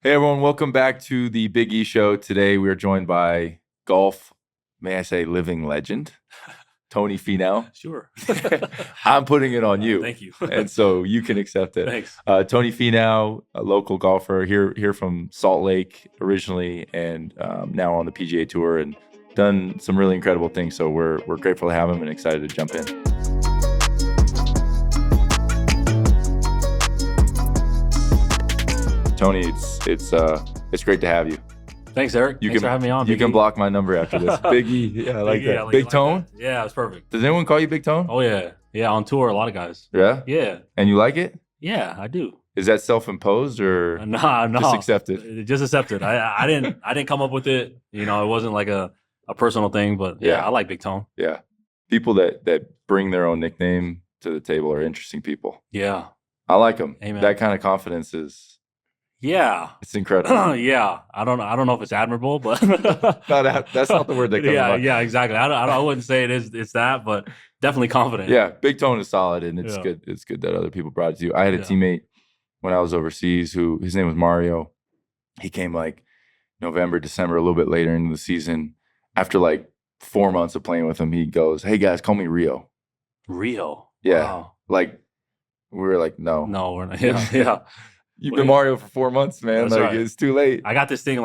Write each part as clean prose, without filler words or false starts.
Hey everyone, welcome back to the Big E Show. Today we are joined by golf, may I say, living legend, Tony Finau. Sure. I'm putting it on you. Thank you. And so you can accept it. Thanks. Tony Finau, a local golfer here from Salt Lake originally, and now on the PGA Tour, and done some really incredible things. So we're grateful to have him and excited to jump in. Tony, it's great to have you. Thanks, Eric. Thanks for having me on. You can block my number after this. Big E, yeah, I like that. Like Big Tone? That. Yeah, it's perfect. Does anyone call you Big Tone? Oh yeah, on tour, a lot of guys. Yeah, yeah. And you like it? Yeah, I do. Is that self-imposed or no, just accepted? Just accepted. I didn't come up with it. It wasn't like a personal thing, but yeah, I like Big Tone. Yeah, people that bring their own nickname to the table are interesting people. Yeah, I like them. Amen. That kind of confidence is. Yeah, it's incredible. Yeah, I don't know if it's admirable, but that's not the word that comes to mind. Yeah, exactly. I wouldn't say it's that, but definitely confident. Yeah, Big Tone is solid, and it's good. It's good that other people brought it to you. I had a teammate when I was overseas who his name was Mario. He came like November, December, a little bit later into the season. After like 4 months of playing with him, he goes, "Hey guys, call me Rio." Rio. Yeah. Wow. Like we were like, no, we're not. Yeah. You've been Mario for 4 months, man. That's like right. It's too late. I got this thing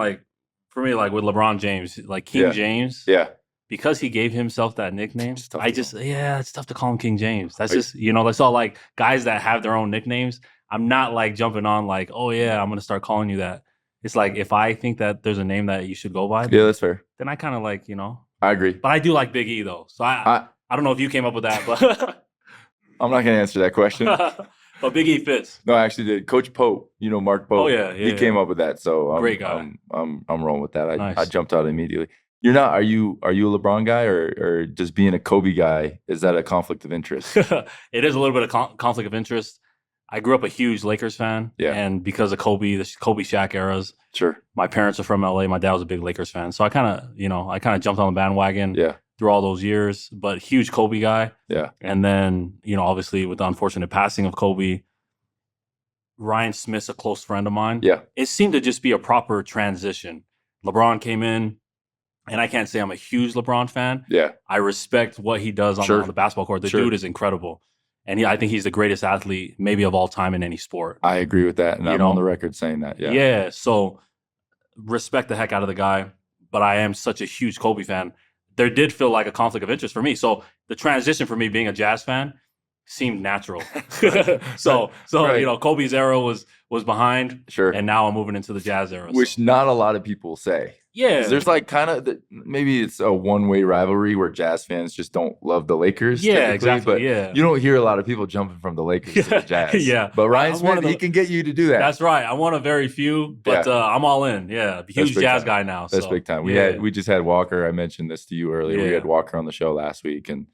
for me, with LeBron James, King James. Yeah. Because he gave himself that nickname, it's tough to call him King James. That's just, that's all guys that have their own nicknames. I'm not jumping on oh yeah, I'm going to start calling you that. It's if I think that there's a name that you should go by. Yeah, that's fair. Then I kind of I agree. But I do like Big E though. So I don't know if you came up with that, but I'm not going to answer that question. But Big E fits. No, I actually did. Coach Pope, Mark Pope. Oh yeah, he came up with that. So great guy. I'm rolling with that. Nice. I jumped out immediately. You're not? Are you a LeBron guy or just being a Kobe guy? Is that a conflict of interest? It is a little bit of conflict of interest. I grew up a huge Lakers fan, and because of Kobe, the Kobe Shaq eras. Sure. My parents are from LA. My dad was a big Lakers fan, so I kind of jumped on the bandwagon. Yeah. Through all those years, but huge Kobe guy. Yeah. And then, obviously with the unfortunate passing of Kobe, Ryan Smith's a close friend of mine. Yeah. It seemed to just be a proper transition. LeBron came in, and I can't say I'm a huge LeBron fan. Yeah. I respect what he does on the basketball court. The dude is incredible. And I think he's the greatest athlete maybe of all time in any sport. I agree with that. And I'm on the record saying that. Yeah. Yeah. So respect the heck out of the guy. But I am such a huge Kobe fan. There did feel like a conflict of interest for me. So the transition for me being a Jazz fan seemed natural. So Kobe's era was behind. Sure. And now I'm moving into the Jazz era. Which not a lot of people say. Yeah. There's maybe it's a one-way rivalry where Jazz fans just don't love the Lakers. Yeah, exactly. But you don't hear a lot of people jumping from the Lakers to the Jazz. Yeah. But Ryan Smith, he can get you to do that. That's right. I'm one of very few, but I'm all in. Yeah. Huge Jazz guy now. That's big time. We just had Walker. I mentioned this to you earlier. Yeah. We had Walker on the show last week, and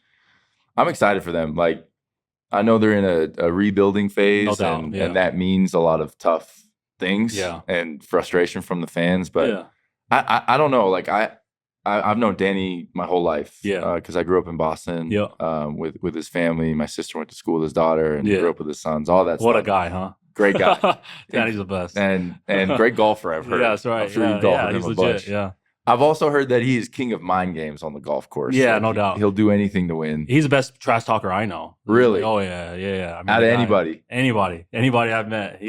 I'm excited for them. I know they're in a rebuilding phase, no doubt. And that means a lot of tough things and frustration from the fans. But I don't know. I've known Danny my whole life. Yeah. Because I grew up in Boston. Yeah. With his family. My sister went to school with his daughter, and grew up with his sons. All that. What stuff. A guy, huh? Great guy. Danny's the best. And great golfer. I've heard. Yeah, that's right. I'm sure you golf with him a bunch. Yeah. I've also heard that he is king of mind games on the golf course. Yeah, no doubt. He'll do anything to win. He's the best trash talker I know. Really? Oh yeah. I mean, out of anybody I've met.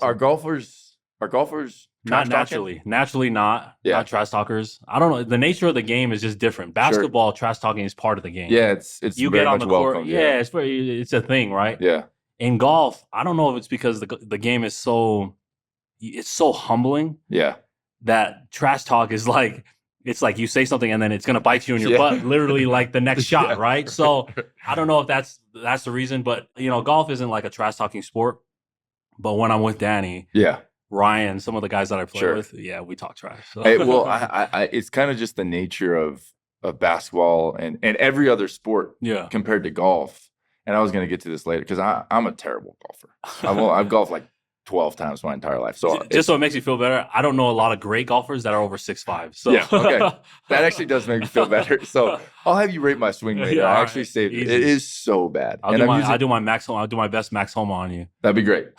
Are golfers not naturally not trash talkers. I don't know. The nature of the game is just different. Basketball trash talking is part of the game. Yeah, it's you very get on much the court. welcome. Yeah, it's a thing, right? Yeah. In golf, I don't know if it's because the game is so humbling. Yeah. That trash talk is it's like you say something and then it's gonna bite you in your butt, literally the next shot, right? So I don't know if that's the reason, but golf isn't like a trash talking sport. But when I'm with Danny, Ryan, some of the guys that I play with, we talk trash. So. Hey, well, I it's kind of just the nature of basketball and every other sport compared to golf. And I was gonna get to this later because I'm a terrible golfer. I've golfed 12 times my entire life. So just so it makes you feel better, I don't know a lot of great golfers that are over 6'5". So yeah, okay. That actually does make me feel better. So I'll have you rate my swing later. I actually saved it. It is so bad. I'll do my best Max Homa on you. That'd be great.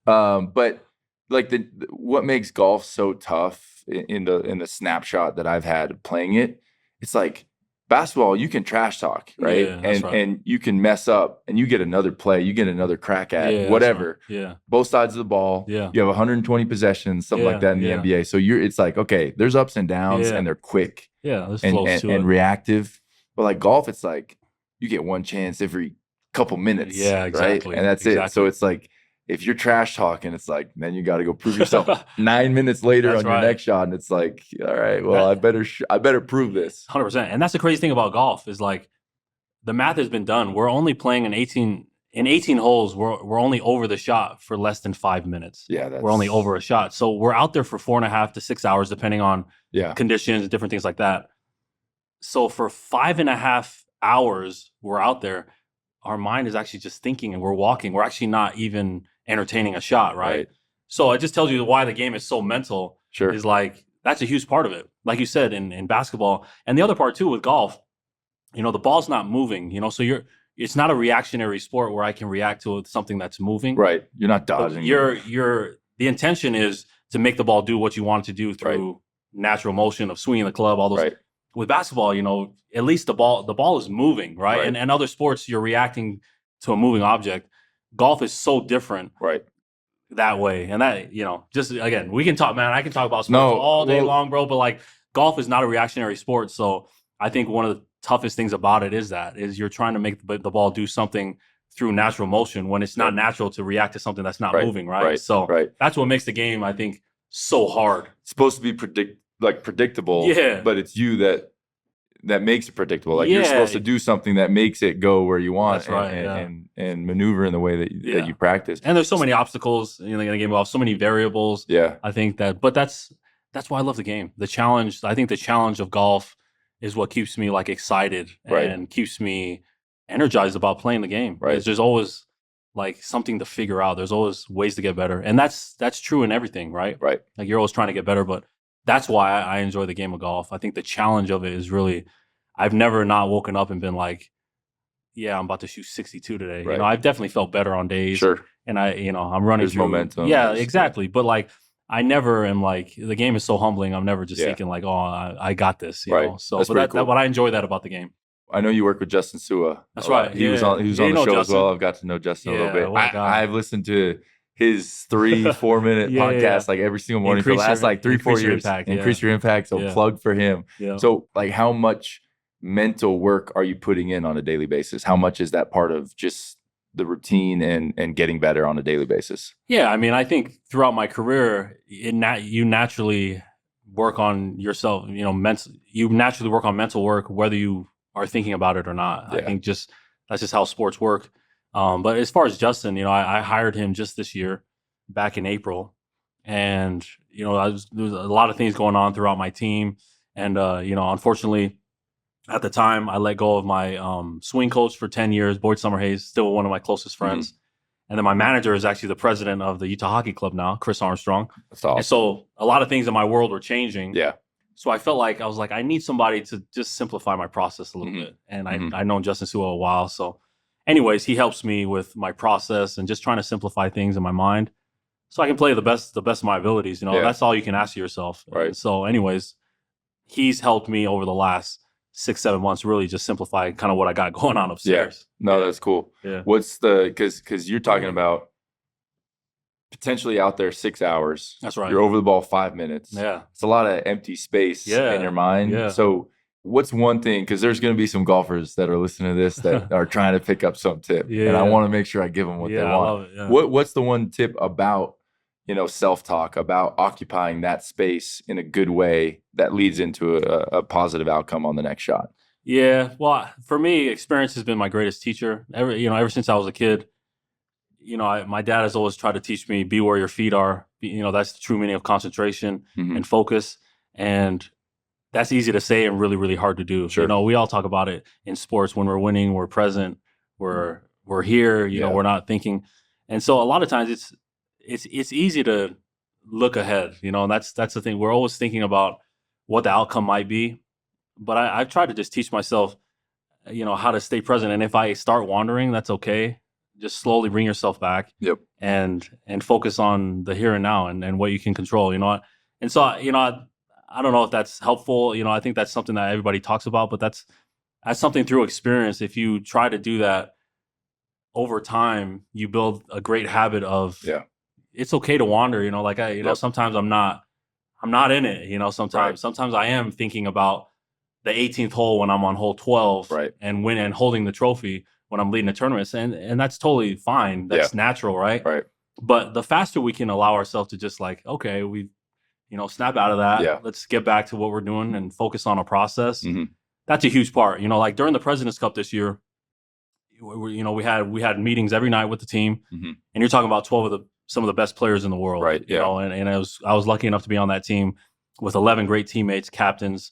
But like what makes golf so tough in the snapshot that I've had playing it, it's like basketball, you can trash talk, right? Yeah, that's right. And you can mess up and you get another play, you get another crack at Yeah, whatever. right. Yeah. Both sides of the ball. Yeah. You have 120 possessions, something like that in the NBA. So it's like, okay, there's ups and downs and they're quick. Yeah, there's and, flows and, to and it. reactive. But like golf, it's like you get one chance every couple minutes. Yeah, exactly. Right? And that's it. So it's like if you're trash talking, it's like, then you got to go prove yourself 9 minutes later on your next shot. And it's like, all right, well, I better prove this. 100%. And that's the crazy thing about golf is like the math has been done. We're only playing in 18 holes. We're only over the shot for less than 5 minutes. Yeah, we're only over a shot. So we're out there for 4.5 to 6 hours, depending on conditions and different things like that. So for 5.5 hours, we're out there. Our mind is actually just thinking and we're walking. We're actually not even entertaining a shot, right? So it just tells you why the game is so mental. Sure. Is like, that's a huge part of it. Like you said, in basketball. And the other part too with golf, you know, the ball's not moving, you know, so it's not a reactionary sport where I can react to something that's moving. Right. You're not dodging. The intention is to make the ball do what you want it to do through natural motion of swinging the club, all those. Right. With basketball, you know, at least the ball is moving, right? And other sports, you're reacting to a moving object. Golf is so different. Right. That way. And that, you know, just again, we can talk, man, I can talk about sports all day long, bro, but like golf is not a reactionary sport. So I think one of the toughest things about it is you're trying to make the ball do something through natural motion when it's not natural to react to something that's not moving, right? So that's what makes the game, I think, so hard. It's supposed to be predictable, but it's you that makes it predictable. Like you're supposed to do something that makes it go where you want. That's and maneuver in the way that you practice. And there's so many obstacles in the game of golf, so many variables. Yeah. I think but that's why I love the game. The challenge, I think the challenge of golf is what keeps me like excited and keeps me energized about playing the game. Right. There's always like something to figure out. There's always ways to get better. And that's true in everything, right? Right. Like you're always trying to get better, but that's why I enjoy the game of golf. I think the challenge of it is really, I've never not woken up and been like, yeah, I'm about to shoot 62 today. You know, I've definitely felt better on days. Sure. And I'm running through momentum. Yeah, exactly. But like, I never am like, the game is so humbling. I'm never just thinking like, oh, I got this. You know? So but cool. I enjoy that about the game. I know you work with Justin Sua. That's right. He was on the show Justin as well. I've got to know Justin a little bit. I've listened to his 3-4 minute podcast like every single morning for the last like 3-4 years. Increase your impact. So plug for him. Yeah. So like how much mental work are you putting in on a daily basis? How much is that part of just the routine and getting better on a daily basis? Yeah, I mean, I think throughout my career, you naturally work on yourself. You know, you naturally work on mental work, whether you are thinking about it or not. Yeah. I think that's just how sports work. But as far as Justin, you know, I hired him just this year, back in April, and you know, there was a lot of things going on throughout my team, and you know, unfortunately, at the time, I let go of my swing coach for 10 years, Boyd Summerhays, still one of my closest friends. And then my manager is actually the president of the Utah Hockey Club now, Chris Armstrong. That's awesome. And so a lot of things in my world were changing. Yeah. So I felt like, I need somebody to just simplify my process a little bit. And I've known Justin Sua a while. So anyways, he helps me with my process and just trying to simplify things in my mind so I can play the best of my abilities. You know, that's all you can ask of yourself. Right. And so anyways, he's helped me over the last 6-7 months really just simplify kind of what I got going on upstairs. Yeah. No, that's cool. Yeah. What's because you're talking about potentially out there 6 hours. That's right. You're over the ball 5 minutes. Yeah. It's a lot of empty space in your mind. Yeah. So what's one thing, because there's going to be some golfers that are listening to this that are trying to pick up some tip. And I want to make sure I give them what they want. I love it. Yeah. What's the one tip about, you know, self-talk, about occupying that space in a good way that leads into a positive outcome on the next shot? Yeah, well, for me, experience has been my greatest teacher. Ever since I was a kid, you know, my dad has always tried to teach me, be where your feet are. You know, that's the true meaning of concentration and focus. And that's easy to say and really, really hard to do. Sure. You know, we all talk about it in sports. When we're winning, we're present, we're here, you know, we're not thinking. And so a lot of times it's easy to look ahead, you know, and that's the thing. We're always thinking about what the outcome might be. But I've tried to just teach myself, you know, how to stay present. And if I start wandering, that's okay. just slowly bring yourself back. Yep. And focus on the here and now and what you can control, you know. And so, you know, I don't know if that's helpful. You know, I think that's something that everybody talks about, but that's something through experience. If you try to do that over time, you build a great habit of, it's okay to wander, you know, like you know, sometimes I'm not in it, you know, sometimes I am thinking about the 18th hole when I'm on hole 12 and winning and holding the trophy when I'm leading a tournament. And that's totally fine. That's natural, right? Right. But the faster we can allow ourselves to just like, okay, we, you know, snap out of that. Yeah. Let's get back to what we're doing and focus on a process. Mm-hmm. That's a huge part. You know, like during the President's Cup this year, you know, we had meetings every night with the team, and you're talking about 12 of some of the best players in the world, right? You know, and I was lucky enough to be on that team with 11 great teammates, captains.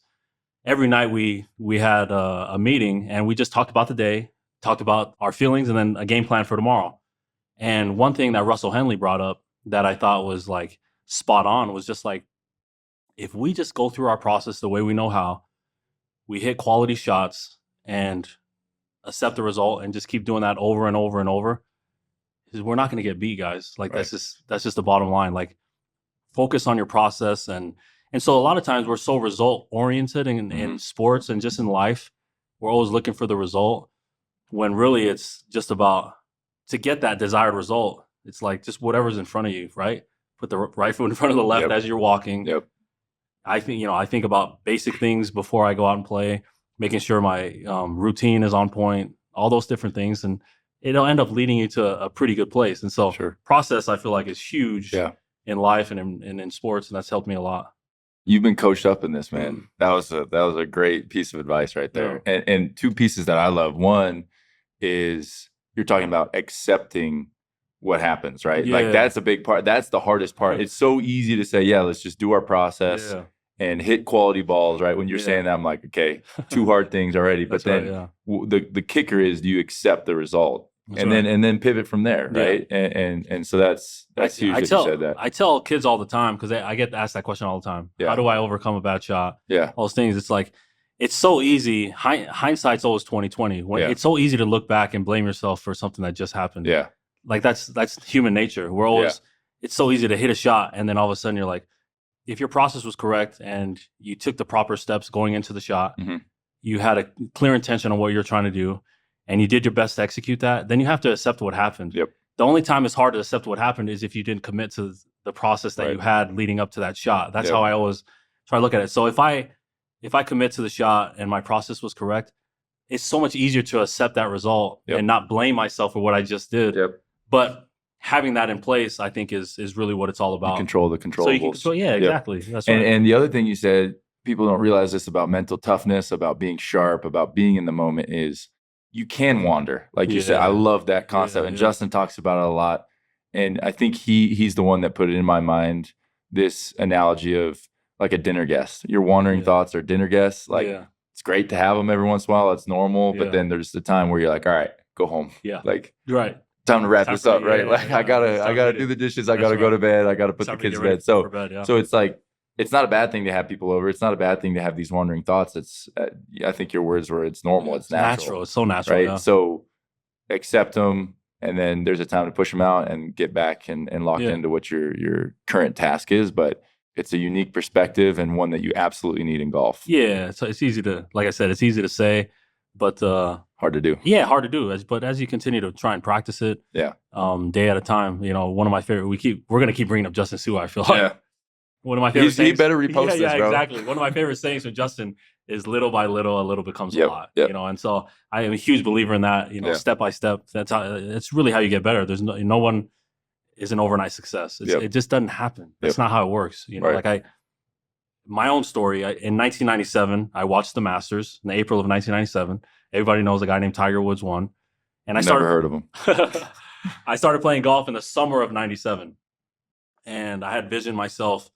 Every night we had a meeting, and we just talked about the day, talked about our feelings, and then a game plan for tomorrow. And one thing that Russell Henley brought up that I thought was like spot on was just like, if we just go through our process the way we know how, we hit quality shots and accept the result and just keep doing that over and over and over, we're not going to get beat, guys. Like that's just the bottom line. Like focus on your process. And so a lot of times we're so result oriented in sports and just in life, we're always looking for the result when really it's just about to get that desired result. It's like just whatever's in front of you, right? Put the right foot in front of the left as you're walking. I think about basic things before I go out and play, making sure my routine is on point, all those different things. And it'll end up leading you to a pretty good place. And so process, I feel like, is huge in life and in sports. And that's helped me a lot. You've been coached up in this, man. That was a great piece of advice right there. And two pieces that I love. One is you're talking about accepting what happens, right? Like that's a big part. That's the hardest part. It's so easy to say, let's just do our process and hit quality balls, right? When you're saying that, I'm like, okay, two hard things already. But then the kicker is, do you accept the result? And then pivot from there, right? And so that's huge that you said that. I tell kids all the time, because I get asked that question all the time. How do I overcome a bad shot? All those things. It's like, it's so easy. Hindsight's always 20/20. It's so easy to look back and blame yourself for something that just happened. Like that's human nature. We're always, it's so easy to hit a shot, and then all of a sudden you're like, if your process was correct and you took the proper steps going into the shot, you had a clear intention on what you're trying to do, and you did your best to execute that, then you have to accept what happened. The only time it's hard to accept what happened is if you didn't commit to the process that you had leading up to that shot. That's how I always try to look at it. So if I commit to the shot and my process was correct, it's so much easier to accept that result and not blame myself for what I just did. But having that in place, I think, is really what it's all about. You control the controllables. So exactly. That's right. And the other thing you said, people don't realize this about mental toughness, about being sharp, about being in the moment, is you can wander. Like you said, I love that concept. And Justin talks about it a lot. And I think he's the one that put it in my mind, this analogy of like a dinner guest. Your wandering thoughts are dinner guests. Like it's great to have them every once in a while. It's normal. But then there's the time where you're like, all right, go home. Like, time to wrap this up, right? Like I gotta do the dishes. I gotta go to bed. I gotta put the kids to bed. So it's like, it's not a bad thing to have people over. It's not a bad thing to have these wandering thoughts. It's, I think your words were, it's normal. It's natural. It's so natural. Right. So accept them. And then there's a time to push them out and get back and lock into what your current task is. But it's a unique perspective and one that you absolutely need in golf. Yeah. So it's easy to, like I said, it's easy to say, but hard to do. Yeah, hard to do. But as you continue to try and practice it, day at a time. You know, one of my favorite. We're gonna keep bringing up Justin Sue. I feel like one of my favorite. He better repost this, bro. Exactly. One of my favorite sayings from Justin is, "Little by little, a little becomes a lot." You know, and so I am a huge believer in that. You know, step by step. That's how. It's really how you get better. There's no one is an overnight success. It just doesn't happen. That's not how it works. You know, like my own story. In 1997, I watched the Masters in April of 1997. Everybody knows a guy named Tiger Woods won. And I never heard of him. I started playing golf in the summer of 97. And I had visioned myself,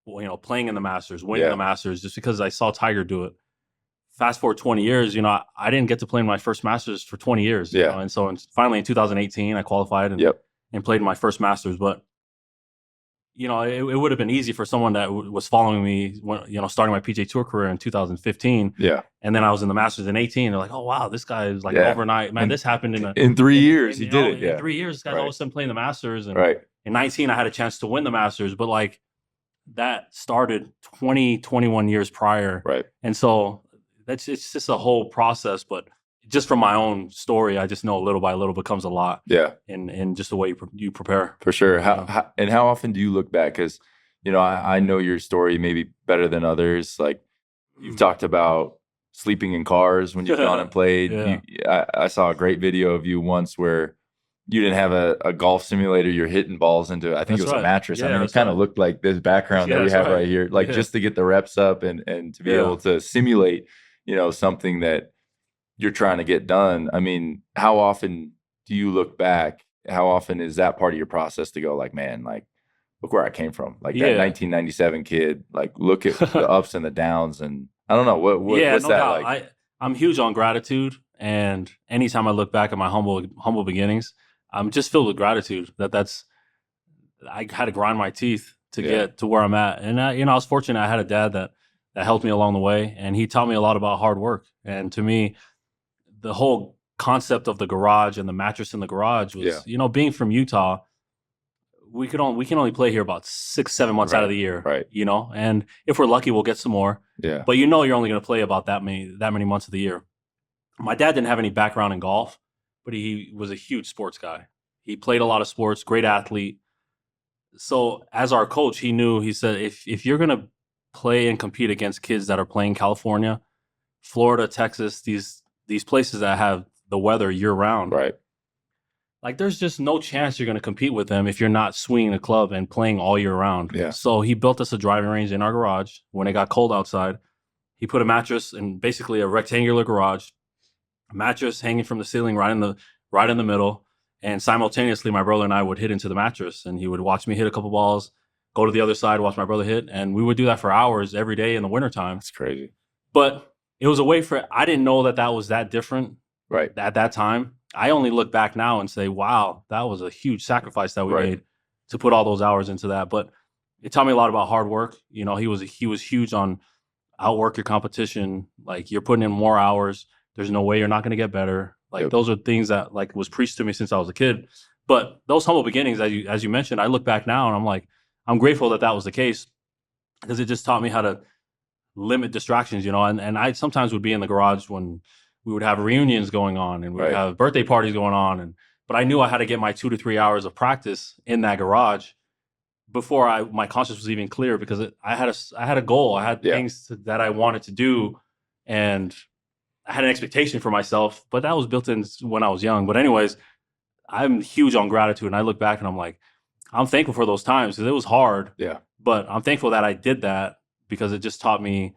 you know, playing in the Masters, winning the Masters, just because I saw Tiger do it. Fast forward 20 years, you know, I didn't get to play in my first Masters for 20 years. You know? And so finally in 2018, I qualified and played in my first Masters. But it would have been easy for someone that was following me when, starting my PGA Tour career in 2015. Yeah. And then I was in the Masters in 18. They're like, oh, wow, this guy is like overnight. Man, this happened in 3 years. He did it. In 3 years, this guy's all of a sudden playing the Masters. And in 19, I had a chance to win the Masters. But like that started 21 years prior. Right. And so it's just a whole process. But just from my own story, I just know little by little becomes a lot. Yeah. In just the way you prepare. For sure. How often do you look back? Because, I know your story maybe better than others. Like you've talked about sleeping in cars when you've gone and played. I saw a great video of you once where you didn't have a golf simulator. You're hitting balls into, I think it was a mattress. I mean, it kind of looked like this background that we have right here. Like just to get the reps up and to be able to simulate, something that you're trying to get done. I mean, how often do you look back? How often is that part of your process to go like, man, like, look where I came from. Like that 1997 kid, like look at the ups and the downs. And I don't know, what's that doubt. Like? I'm huge on gratitude. And anytime I look back at my humble beginnings, I'm just filled with gratitude I had to grind my teeth to get to where I'm at. And I was fortunate. I had a dad that helped me along the way, and he taught me a lot about hard work. And to me, the whole concept of the garage and the mattress in the garage was, being from Utah, we can only play here about 6-7 months out of the year, right? And if we're lucky, we'll get some more. Yeah. But you're only going to play about that many months of the year. My dad didn't have any background in golf, but he was a huge sports guy. He played a lot of sports, great athlete. So as our coach, he said, if you're going to play and compete against kids that are playing California, Florida, Texas, these places that have the weather year round, right? Like there's just no chance you're going to compete with them if you're not swinging a club and playing all year round. Yeah. So he built us a driving range in our garage when it got cold outside. He put a mattress in basically a rectangular garage, mattress hanging from the ceiling right in the middle. And simultaneously, my brother and I would hit into the mattress, and he would watch me hit a couple balls, go to the other side, watch my brother hit. And we would do that for hours every day in the wintertime. That's crazy. But it was a way I didn't know that was that different at that time. I only look back now and say, wow, that was a huge sacrifice that we made to put all those hours into that. But it taught me a lot about hard work. He was huge on outwork your competition. Like you're putting in more hours. There's no way you're not going to get better. Like those are things that like was preached to me since I was a kid. But those humble beginnings, as you mentioned, I look back now and I'm like, I'm grateful that was the case because it just taught me how to limit distractions, and I sometimes would be in the garage when we would have reunions going on and we would have birthday parties going on. But I knew I had to get my 2 to 3 hours of practice in that garage before my conscience was even clear because I had a goal. I had things that I wanted to do and I had an expectation for myself, but that was built in when I was young. But anyways, I'm huge on gratitude and I look back and I'm like, I'm thankful for those times because it was hard. Yeah. But I'm thankful that I did that because it just taught me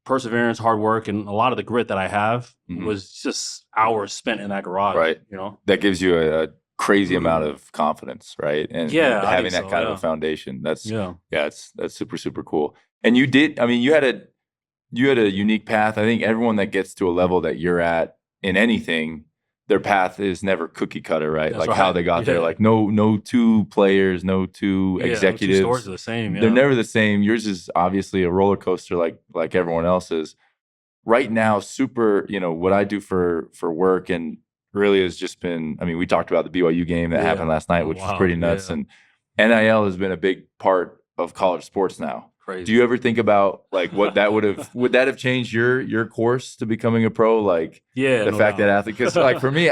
perseverance, hard work, and a lot of the grit that I have was just hours spent in that garage. Right. That gives you a crazy amount of confidence, right? And having that kind of a foundation. That's that's super, super cool. And you had a unique path. I think everyone that gets to a level that you're at in anything, their path is never cookie cutter, right? That's how they got there. Like no two players, no two executives. No two stories are the same. They're never the same. Yours is obviously a roller coaster like everyone else's. Right now, super, what I do for work and really has just been, I mean, we talked about the BYU game that happened last night, which was pretty nuts. And NIL has been a big part of college sports now. Crazy. Do you ever think about like what that would that have changed your course to becoming a pro? Like the fact that athlete, because like for me,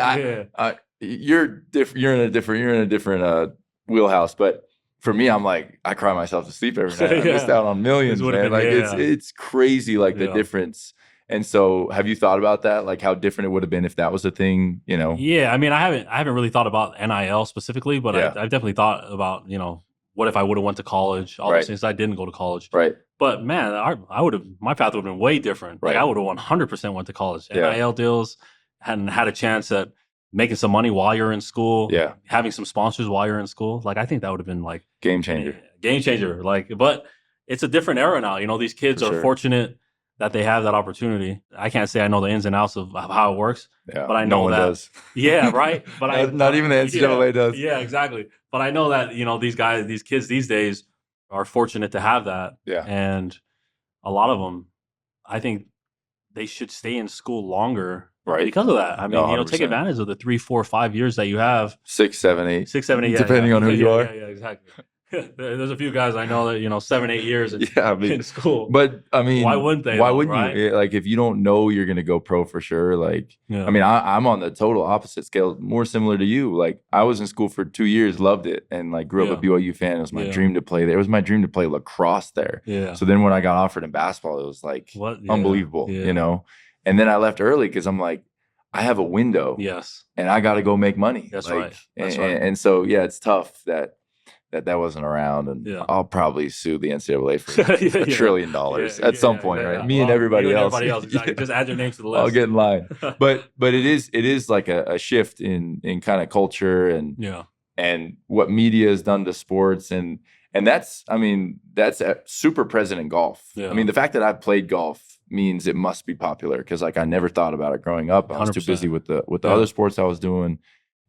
you're in a different wheelhouse, but for me, I'm like, I cry myself to sleep every night. I missed out on millions, man. Like it's crazy, like the difference. And so have you thought about that? Like how different it would have been if that was a thing, Yeah. I mean, I haven't really thought about NIL specifically, but I've definitely thought about, what if I would have went to college? All those things. I didn't go to college. Right. But man, my path would have been way different. Right. Like I would have 100% went to college. NIL deals, hadn't had a chance at making some money while you're in school. Yeah. Having some sponsors while you're in school. Like I think that would have been like game changer. Like, but it's a different era now. These kids are fortunate that they have that opportunity. I can't say I know the ins and outs of how it works, but I know no one does. Yeah, right. But not even the NCAA does. Yeah, exactly. But I know that these kids these days are fortunate to have that. Yeah. And a lot of them, I think they should stay in school longer because of that. I mean, take advantage of the 3, 4, 5 years that you have. 6, 7, 8. 6, 7, 8, yeah. Depending on who you are. Yeah, exactly. There's a few guys I know that, 7, 8 years in school. But I mean, why wouldn't they? Why wouldn't you? Like, if you don't know you're going to go pro for sure, like, I mean, I'm on the total opposite scale, more similar to you. Like, I was in school for 2 years, loved it, and like grew up a BYU fan. It was my dream to play there. It was my dream to play lacrosse there. Yeah. So then when I got offered in basketball, it was like unbelievable, And then I left early because I'm like, I have a window. Yes. And I got to go make money. That's right. And so, it's tough that wasn't around, and I'll probably sue the NCAA for $1 trillion at some point, right? Me and everybody else. Exactly. Just add your names to the list. I'll get in line. But it is like a shift in kind of culture and what media has done to sports, and that's super present in golf. Yeah. I mean, the fact that I've played golf means it must be popular, because like I never thought about it growing up. I was 100%. Too busy with the other sports I was doing.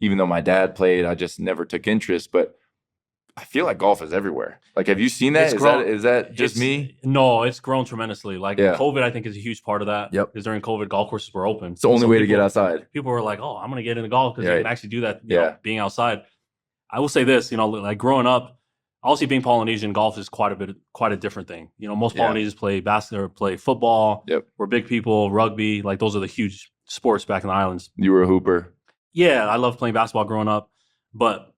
Even though my dad played, I just never took interest. But I feel like golf is everywhere. Like, have you seen that? Is that just me? No, it's grown tremendously. Like, COVID, I think, is a huge part of that. Yep. Because during COVID, golf courses were open. It's the only way to get outside. People were like, "Oh, I'm going to get into golf because you can actually do that." Being outside. I will say this, like growing up, obviously being Polynesian, golf is quite a different thing. Most Polynesians play basketball, or play football. Yep. We're big people, rugby. Like, those are the huge sports back in the islands. You were a hooper. Yeah, I loved playing basketball growing up, but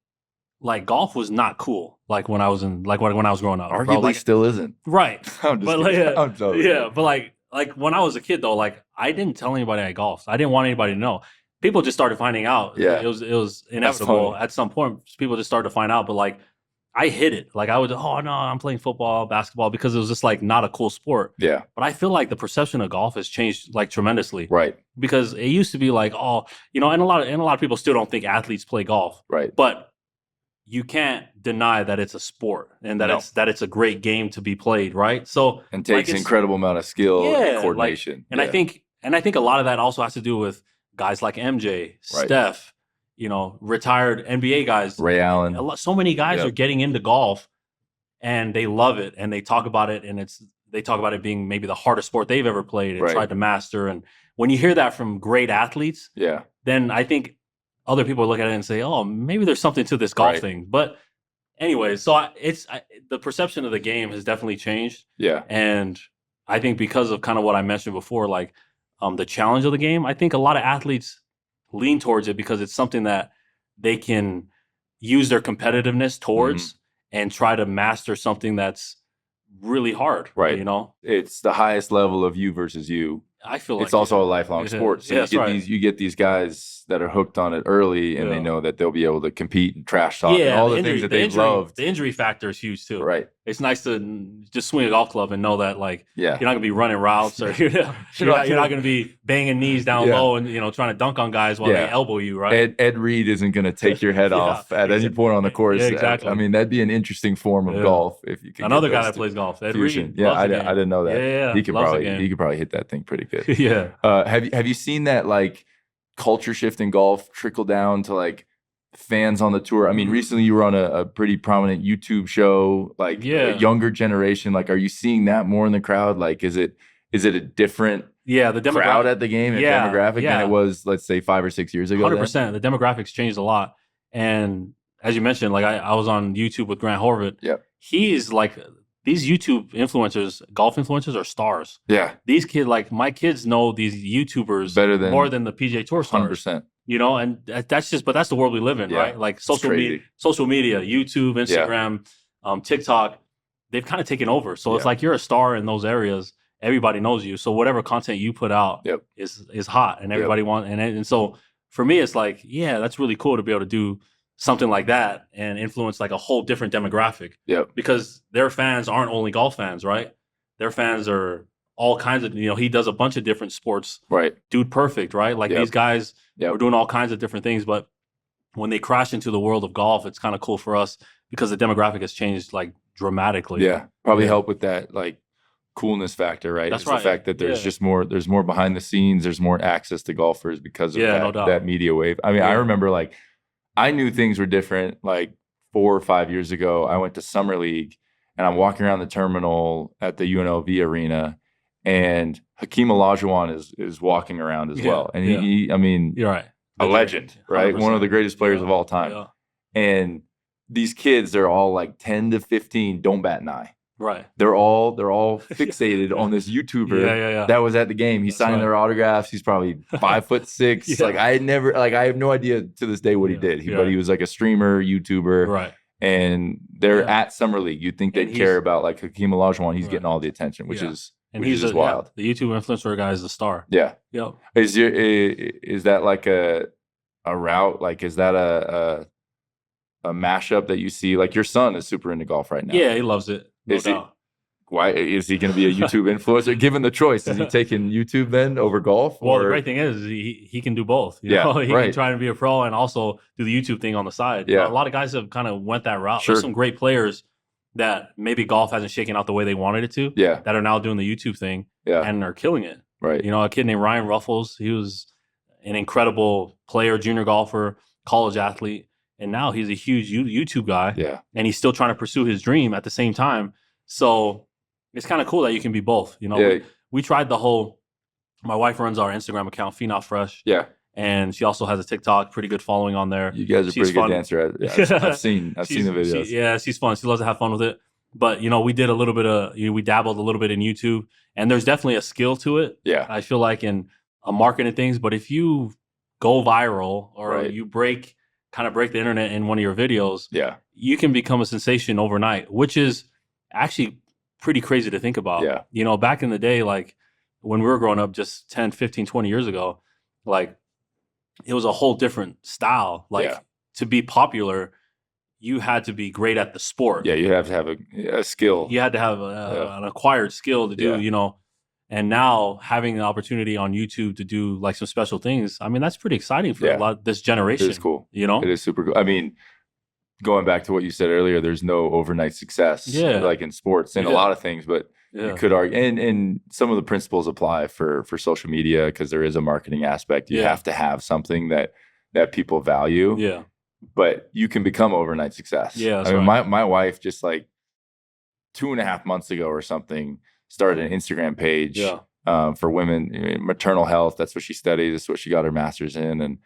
like golf was not cool. Like when I was growing up, arguably still isn't. Right. I'm just kidding. I'm totally but like when I was a kid though, like I didn't tell anybody I golfed. I didn't want anybody to know. People just started finding out. Yeah. It was inevitable at some point. People just started to find out. But like I hid it. Like I would, oh no, I'm playing football, basketball, because it was just like not a cool sport. Yeah. But I feel like the perception of golf has changed like tremendously. Right. Because it used to be like, oh, and a lot of people still don't think athletes play golf. Right. But you can't deny that it's a sport and that it's a great game to be played, right? So and takes incredible amount of skill and coordination. I think a lot of that also has to do with guys like MJ, Steph, retired NBA guys, Ray Allen. So many guys are getting into golf and they love it and they talk about it, and they talk about it being maybe the hardest sport they've ever played and tried to master. And when you hear that from great athletes, then I think other people look at it and say, "Oh, maybe there's something to this golf thing." But anyway, so the perception of the game has definitely changed. Yeah, and I think because of kind of what I mentioned before, like the challenge of the game, I think a lot of athletes lean towards it because it's something that they can use their competitiveness towards and try to master something that's really hard. Right, it's the highest level of you versus you. I feel like it's also a lifelong sport. So you get these guys that are hooked on it early, and they know that they'll be able to compete and trash talk and all the things that they've loved. The injury factor is huge too. Right. It's nice to just swing a golf club and know that you're not going to be running routes, or you're not going to be banging knees down low and trying to dunk on guys while they elbow you. Right. Ed Reed isn't going to take your head off at any point on the course. Yeah, exactly. I mean, that'd be an interesting form of golf if you could. Another guy that plays golf, Ed Reed. Yeah, I didn't know that. Yeah, he could probably hit that thing pretty good. Yeah. Have you seen that like culture shift in golf trickle down to like fans on the tour? I mean, recently you were on a pretty prominent YouTube show, like a younger generation. Like, are you seeing that more in the crowd? Like, is it a different the crowd at the game and demographic than it was, let's say, 5 or 6 years ago? 100%. The demographics changed a lot. And as you mentioned, like I was on YouTube with Grant Horvath. Yep. He's like, these YouTube influencers, golf influencers, are stars. Yeah. These kids, like my kids know these YouTubers more than the PGA Tour stars. 100%. And that's the world we live in, right? Like social media, YouTube, Instagram, TikTok, they've kind of taken over. So it's like you're a star in those areas. Everybody knows you. So whatever content you put out is hot, and everybody wants. And so for me, it's like, that's really cool to be able to do something like that and influence like a whole different demographic. Yeah. Because their fans aren't only golf fans, right? Their fans are all kinds of, he does a bunch of different sports. Right. Dude Perfect, right? Like these guys are doing all kinds of different things, but when they crash into the world of golf, it's kind of cool for us because the demographic has changed like dramatically. Yeah. Probably help with that like coolness factor, right? That's right. The fact that there's just there's more behind the scenes, there's more access to golfers because of that media wave. I mean, I remember like, I knew things were different like 4 or 5 years ago. I went to Summer League and I'm walking around the terminal at the UNLV arena, and Hakeem Olajuwon is walking around as well. And he I mean, you're right. A legend, right? 100%. One of the greatest players of all time. Yeah. And these kids, they're all like 10 to 15, don't bat an eye. Right. They're all fixated on this YouTuber that was at the game. He's signing their autographs. He's probably 5'6". Like I have no idea to this day what he did. But he was like a streamer, YouTuber. Right. And they're at Summer League. You'd think they'd care about like Hakeem Olajuwon. He's getting all the attention, which is wild. The YouTube influencer guy is the star. Yeah. Yep. Is that like a route? Like is that a mashup that you see? Like your son is super into golf right now. Yeah, he loves it. No doubt. Why is he going to be a YouTube influencer? Given the choice, is he taking YouTube then over golf? Well, the great thing is he can do both. You know? He can try to be a pro and also do the YouTube thing on the side. Yeah. A lot of guys have kind of went that route. Sure. There's some great players that maybe golf hasn't shaken out the way they wanted it to. Yeah. That are now doing the YouTube thing. Yeah. And are killing it. Right. You know, a kid named Ryan Ruffles. He was an incredible player, junior golfer, college athlete, and now he's a huge YouTube guy. Yeah. And he's still trying to pursue his dream at the same time. So it's kind of cool that you can be both. You know, we tried the whole. My wife runs our Instagram account, Finau Fresh. Yeah. And she also has a TikTok, pretty good following on there. You guys are pretty good dancer. I've seen the videos. She's fun. She loves to have fun with it. But you know, we did a little bit of we dabbled a little bit in YouTube, and there's definitely a skill to it. Yeah. I feel like in marketing things, but if you go viral or you break the internet in one of your videos, you can become a sensation overnight, which is actually pretty crazy to think about. Yeah. You know, back in the day, like when we were growing up just 10, 15, 20 years ago, like it was a whole different style. Like to be popular, you had to be great at the sport. Yeah, you have to have a skill. You had to have an acquired skill to do, you know. And now having the opportunity on YouTube to do like some special things, I mean, that's pretty exciting for a lot of this generation. It is cool. You know? It is super cool. I mean, going back to what you said earlier, there's no overnight success like in sports and a lot of things, but you could argue, and some of the principles apply for social media because there is a marketing aspect. You have to have something that people value. Yeah. But you can become overnight success. Yeah. I mean, my wife just like 2.5 months ago or something started an Instagram page for women, maternal health. That's what she studies. That's what she got her master's in.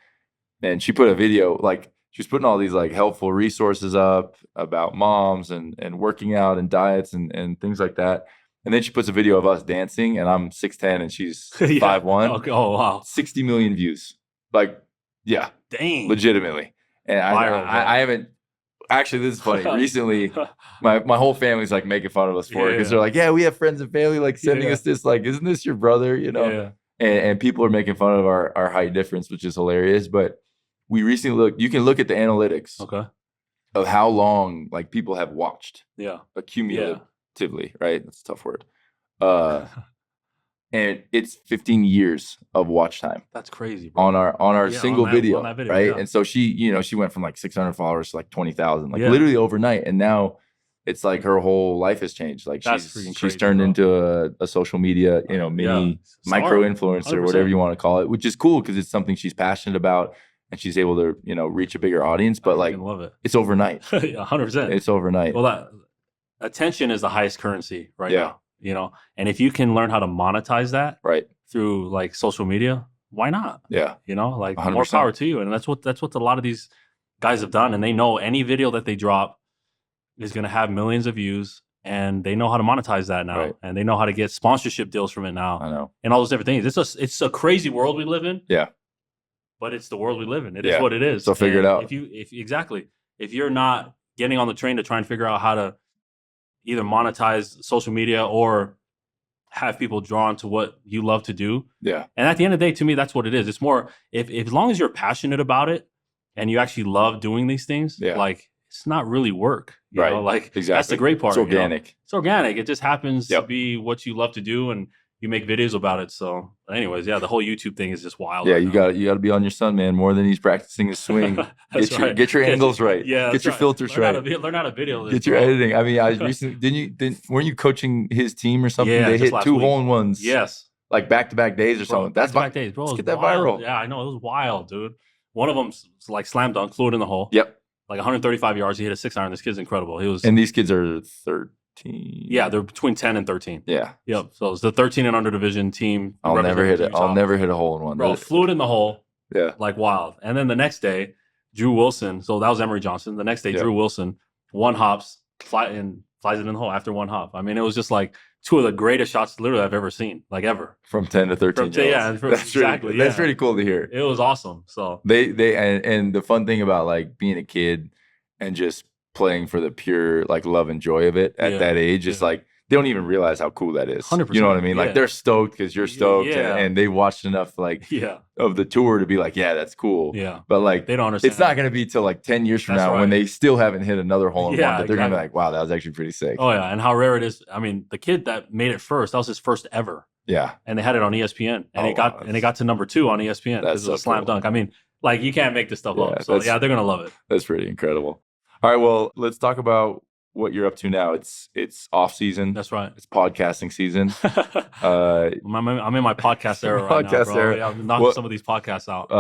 And she put a video, like she was putting all these like helpful resources up about moms and working out and diets and things like that. And then she puts a video of us dancing, and I'm 6'10" and she's 5'1". Okay. Oh, wow. 60 million views. Like, yeah. Dang. Legitimately. And I haven't. Actually, this is funny. Recently, my whole family's like making fun of us for it because they're like, "Yeah, we have friends and family like sending us this. Like, isn't this your brother?" You know, and people are making fun of our height difference, which is hilarious. But we recently you can look at the analytics of how long like people have watched, accumulatively, right? That's a tough word. And it's 15 years of watch time. That's crazy, bro. On our single video, on that video, right? And so she went from like 600 followers to like 20,000, like literally overnight. And now it's like her whole life has changed. Like she's turned into a social media, mini micro influencer, whatever you want to call it, which is cool because it's something she's passionate about and she's able to, reach a bigger audience. But like, love it. It's overnight. 100%. It's overnight. Well, that attention is the highest currency right now. And if you can learn how to monetize that through like social media, why not? Yeah. Like 100%. More power to you. And that's what a lot of these guys have done. And they know any video that they drop is going to have millions of views, and they know how to monetize that now. And they know how to get sponsorship deals from it now. I know. And all those different things. It's a crazy world we live in. Yeah. But it's the world we live in. It is what it is. So figure it out. If you're not getting on the train to try and figure out how to either monetize social media or have people drawn to what you love to do. Yeah. And at the end of the day, to me, that's what it is. It's more, if as long as you're passionate about it and you actually love doing these things, like it's not really work. You know? Like that's the great part. It's organic. It's organic. It just happens to be what you love to do, and you make videos about it. So anyways, the whole YouTube thing is just wild. Yeah, you got to be on your son, man, more than he's practicing his swing. Get your angles right. Yeah, get your filters right. Learn how to video this. Get your editing. I mean, I recently weren't you coaching his team or something? Yeah, they hit 2 hole-in-ones. Yes. Like back-to-back days or something. That's back-to-back days, bro. Let's get that viral. Yeah, I know. It was wild, dude. One of them like slam dunk, flew it in the hole. Yep. Like 135 yards. He hit a 6-iron. This kid's incredible. And these kids are third. Yeah, they're between 10 and 13. Yeah. Yep. So it's the 13 and under division team. I'll never hit it. I'll never hit a hole in one. Bro, flew it in the hole. Yeah. Like wild. And then the next day, Drew Wilson. So that was Emery Johnson. The next day, Drew Wilson, one hops, flies it in the hole after one hop. I mean, it was just like two of the greatest shots literally I've ever seen, like ever. From 10 to 13 yards. Yeah, exactly. That's pretty cool to hear. It was awesome. So and the fun thing about like being a kid and just playing for the pure like love and joy of it at that age, it's like they don't even realize how cool that is. 100%. You know what I mean? Like they're stoked because you're stoked, and they watched enough like of the tour to be like, yeah, that's cool. Yeah, but like they don't understand. It's not going to be till like 10 years from now when they still haven't hit another hole in one, but they're going to be like, wow, that was actually pretty sick. Oh yeah, and how rare it is. I mean, the kid that made it first, that was his first ever. Yeah, and they had it on ESPN, and it got to number 2 on ESPN. This is a slam dunk. I mean, like you can't make this stuff up. So yeah, they're gonna love it. That's pretty incredible. All right, well, let's talk about what you're up to now. It's off season. That's right. It's podcasting season. I'm in my podcast era right now, bro. Yeah, I'm knocking some of these podcasts out.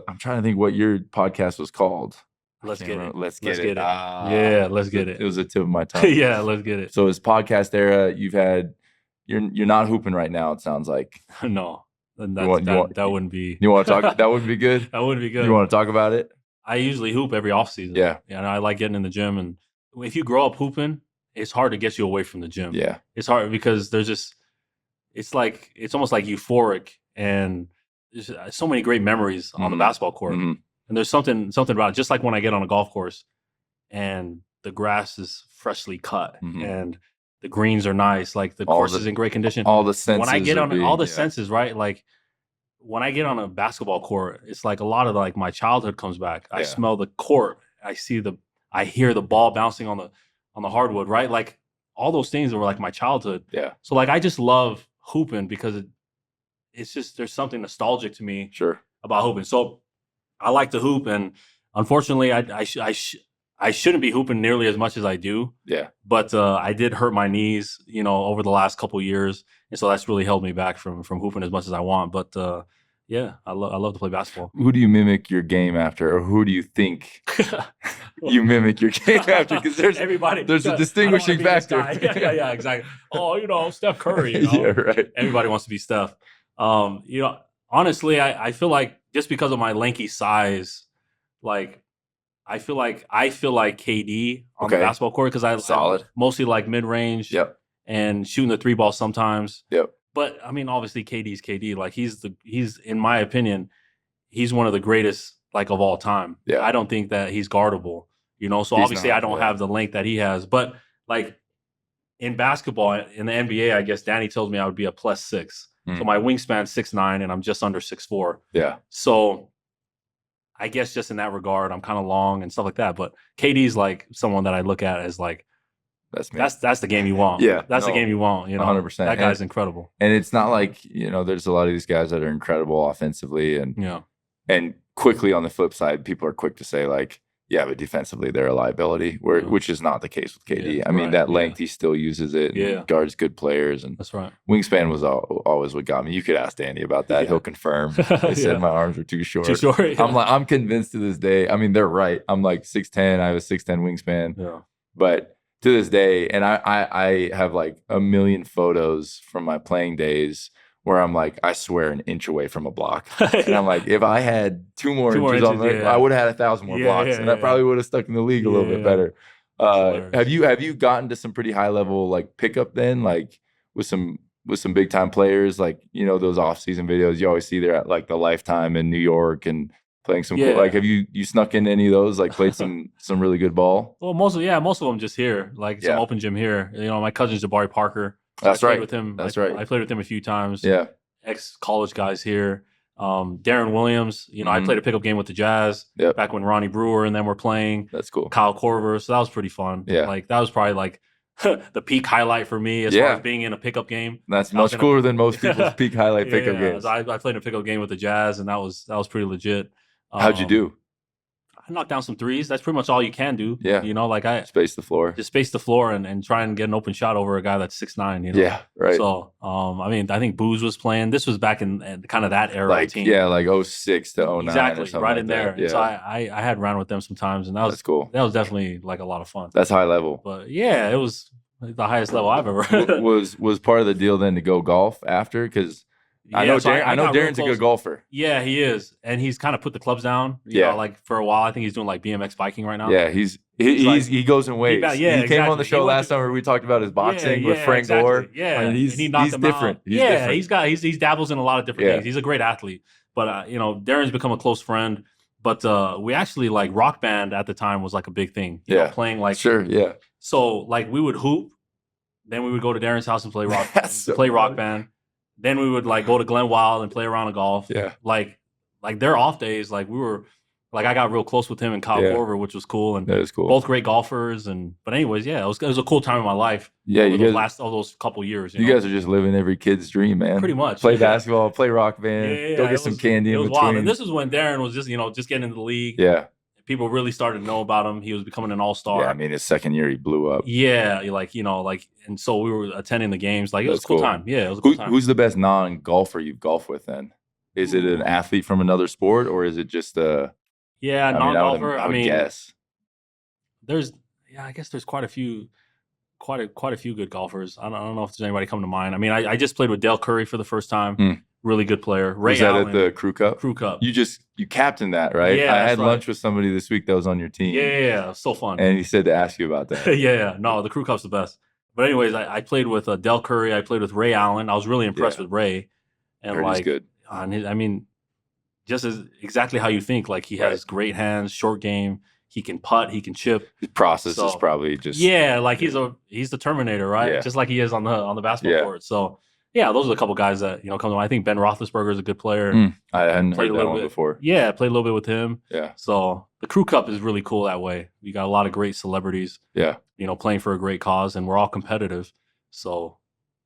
I'm trying to think what your podcast was called. Let's get it. Let's get it. Yeah, let's get it. It was a tip of my tongue. Yeah, let's get it. So it's podcast era. You're not hooping right now, it sounds like. No. That wouldn't be. You want to talk? That wouldn't be good? That wouldn't be good. You want to talk about it? I usually hoop every offseason. Yeah. And I like getting in the gym. And if you grow up hooping, it's hard to get you away from the gym. Yeah. It's hard because it's almost like euphoric. And there's so many great memories on the basketball court. Mm-hmm. And there's something about it, just like when I get on a golf course and the grass is freshly cut and the greens are nice, like the course is in great condition. All the senses. When I get on all the senses, right? Like when I get on a basketball court, it's like a lot of like my childhood comes back. I smell the court. I hear the ball bouncing on the hardwood, right? Like all those things were like my childhood. Yeah. So like I just love hooping because it's just there's something nostalgic to me. Sure. About hooping. So I like to hoop, and unfortunately, I shouldn't be hooping nearly as much as I do. Yeah. But I did hurt my knees, over the last couple of years, and so that's really held me back from hooping as much as I want. But yeah, I love to play basketball. Who do you mimic your game after, or who do you think you mimic your game after? Because there's a distinguishing factor. Yeah, exactly. Oh, Steph Curry. Yeah, right. Everybody wants to be Steph. Honestly, I feel like just because of my lanky size, like I feel like KD on the basketball court because I mostly like mid range. Yep. And shooting the 3-ball sometimes. Yep. But I mean, obviously KD's KD. Like he's in my opinion, he's one of the greatest like of all time. Yeah. I don't think that he's guardable. So obviously I don't have the length that he has. But like in basketball, in the NBA, I guess Danny tells me I would be a +6. So my wingspan's 6'9", and I'm just under 6'4". Yeah. So I guess just in that regard, I'm kind of long and stuff like that. But KD's like someone that I look at as like, that's the game you want. Yeah. That's the game you want. 100%. That guy's incredible. And it's not like, there's a lot of these guys that are incredible offensively and quickly on the flip side, people are quick to say like, yeah, but defensively they're a liability, which is not the case with KD. Yeah, I mean, that length, he still uses it. And guards good players. And that's right. Wingspan was always what got me. You could ask Danny about that. He'll confirm. They said my arms were too short. Yeah. I'm convinced to this day. I mean, they're right. I'm like 6'10". I have a 6'10" wingspan. Yeah. But to this day, and I have like a million photos from my playing days where I'm like, I swear, an inch away from a block. And I'm like, if I had two more inches, I would have had 1,000 more blocks, and I probably would have stuck in the league a little bit better. Have you gotten to some pretty high level like pickup then, like with some big time players, like those off season videos you always see there at like the Lifetime in New York and playing some cool, like have you snuck in any of those, like played some really good ball? Well, most of them just here, like some open gym here. My cousin Jabari Parker. That's right. With him. That's right. I played with him a few times. Yeah. Ex-college guys here. Darren Williams. I played a pickup game with the Jazz back when Ronnie Brewer and them were playing. That's cool. Kyle Korver. So that was pretty fun. Yeah. Like that was probably like the peak highlight for me as far as being in a pickup game. That's much cooler than most people's peak highlight pickup games. I played a pickup game with the Jazz, and that was pretty legit. How'd you do? I knocked down some threes. That's pretty much all you can do. Yeah. Like I space the floor. Just space the floor and try and get an open shot over a guy that's 6'9", Yeah, right. So, I think Booz was playing. This was back in kind of that era team. Yeah, like 06 to 09 exactly, or something right like in there. That. Yeah. So I had ran with them sometimes, and that's cool. That was definitely like a lot of fun. That's high level. But yeah, it was the highest level I've ever. Was part of the deal then to go golf after? Because I know Darren's a good golfer. Yeah, he is, and he's kind of put the clubs down. You know, like for a while, I think he's doing like BMX biking right now. Yeah, he goes in waves. He came on the show last summer. We talked about his boxing with Frank Gore. Yeah, and he's different. Out. He dabbles in a lot of different things. He's a great athlete, but you know, Darren's become a close friend. But we actually like rock band at the time was like a big thing. You know, playing like So like we would hoop, then we would go to Darren's house and play rock band. Then we would like go to Glen Wild and play around the golf. Yeah. Like their off days, like we were like I got real close with him and Kyle Korver, which was cool. And that is cool. Both great golfers. But anyways, it was a cool time in my life. Yeah, all those couple years. You guys are just living every kid's dream, man. Pretty much. Play basketball, play rock band, go get some candy in between. Wild. And this was when Darren was just getting into the league. Yeah. People really started to know about him. He was becoming an all-star. Yeah, I mean, his second year he blew up. Yeah, and so we were attending the games. Like it was a cool time. Yeah, it was a cool time. Who's the best non-golfer you've golfed with then? Is it an athlete from another sport, or is it just a? Yeah, non-golfer. I would guess. I guess there's quite a few good golfers. I don't know if there's anybody coming to mind. I mean, I just played with Dale Curry for the first time. Really good player. Ray Allen. Was that at the Crew Cup? Crew Cup. You captained that, right? Yeah, I had lunch with somebody this week that was on your team. Yeah, so fun. And he said to ask you about that. Yeah. No, the Crew Cup's the best. But anyways, I played with Dale Curry. I played with Ray Allen. I was really impressed with Ray. And he's good. Just as exactly how you think. Like he has great hands, short game. He can putt. He can chip. His process is probably just like he's the Terminator, right? Yeah. Just like he is on the basketball court. So. Yeah, those are the couple guys that come to mind. I think Ben Roethlisberger is a good player. I hadn't heard that one before. Yeah, played a little bit with him. Yeah. So the Crew Cup is really cool that way. You got a lot of great celebrities. Yeah. Playing for a great cause, and we're all competitive. So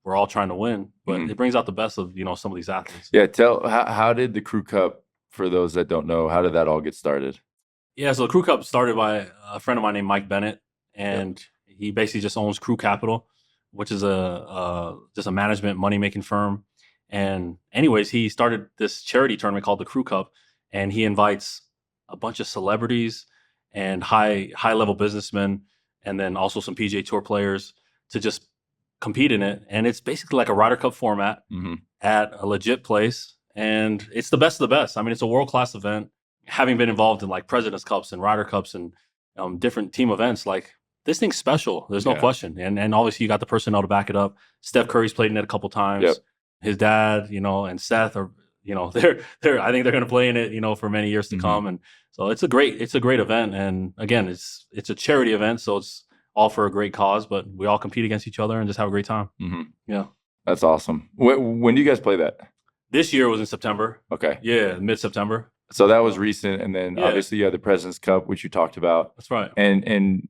we're all trying to win, but it brings out the best of some of these athletes. Yeah. How did the Crew Cup, for those that don't know, how did that all get started? Yeah, so the Crew Cup started by a friend of mine named Mike Bennett, and he basically just owns Crew Capital, which is just a management money-making firm. And anyways, he started this charity tournament called the Crew Cup, and he invites a bunch of celebrities and high-level businessmen, and then also some PGA Tour players to just compete in it. And it's basically like a Ryder Cup format at a legit place, and it's the best of the best. I mean, it's a world-class event. Having been involved in like President's Cups and Ryder Cups and different team events, like this thing's special. There's no question. And obviously you got the personnel to back it up. Steph Curry's played in it a couple times. Yep. His dad, and Seth are, they're I think they're going to play in it, for many years to come. And so it's a great event. And again, it's a charity event. So it's all for a great cause, but we all compete against each other and just have a great time. Yeah. That's awesome. When do you guys play that? This year was in September. Okay. Yeah. Mid-September. So that was recent. And then obviously you had the President's Cup, which you talked about. That's right. And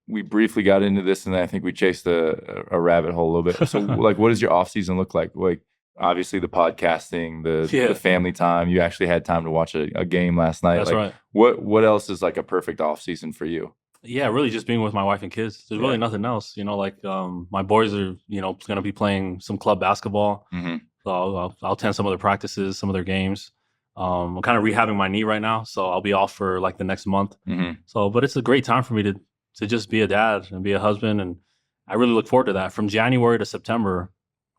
we briefly got into this, and I think we chased a rabbit hole a little bit. So, like, what does your off season look like? Like, obviously, the podcasting, the family time. You actually had time to watch a game last night. That's right. What else is like a perfect off season for you? Yeah, really just being with my wife and kids. There's really nothing else. My boys are going to be playing some club basketball. So I'll attend some of their practices, some of their games. I'm kind of rehabbing my knee right now, so I'll be off for like the next month. So, but it's a great time for me to just be a dad and be a husband. And I really look forward to that. From January to September,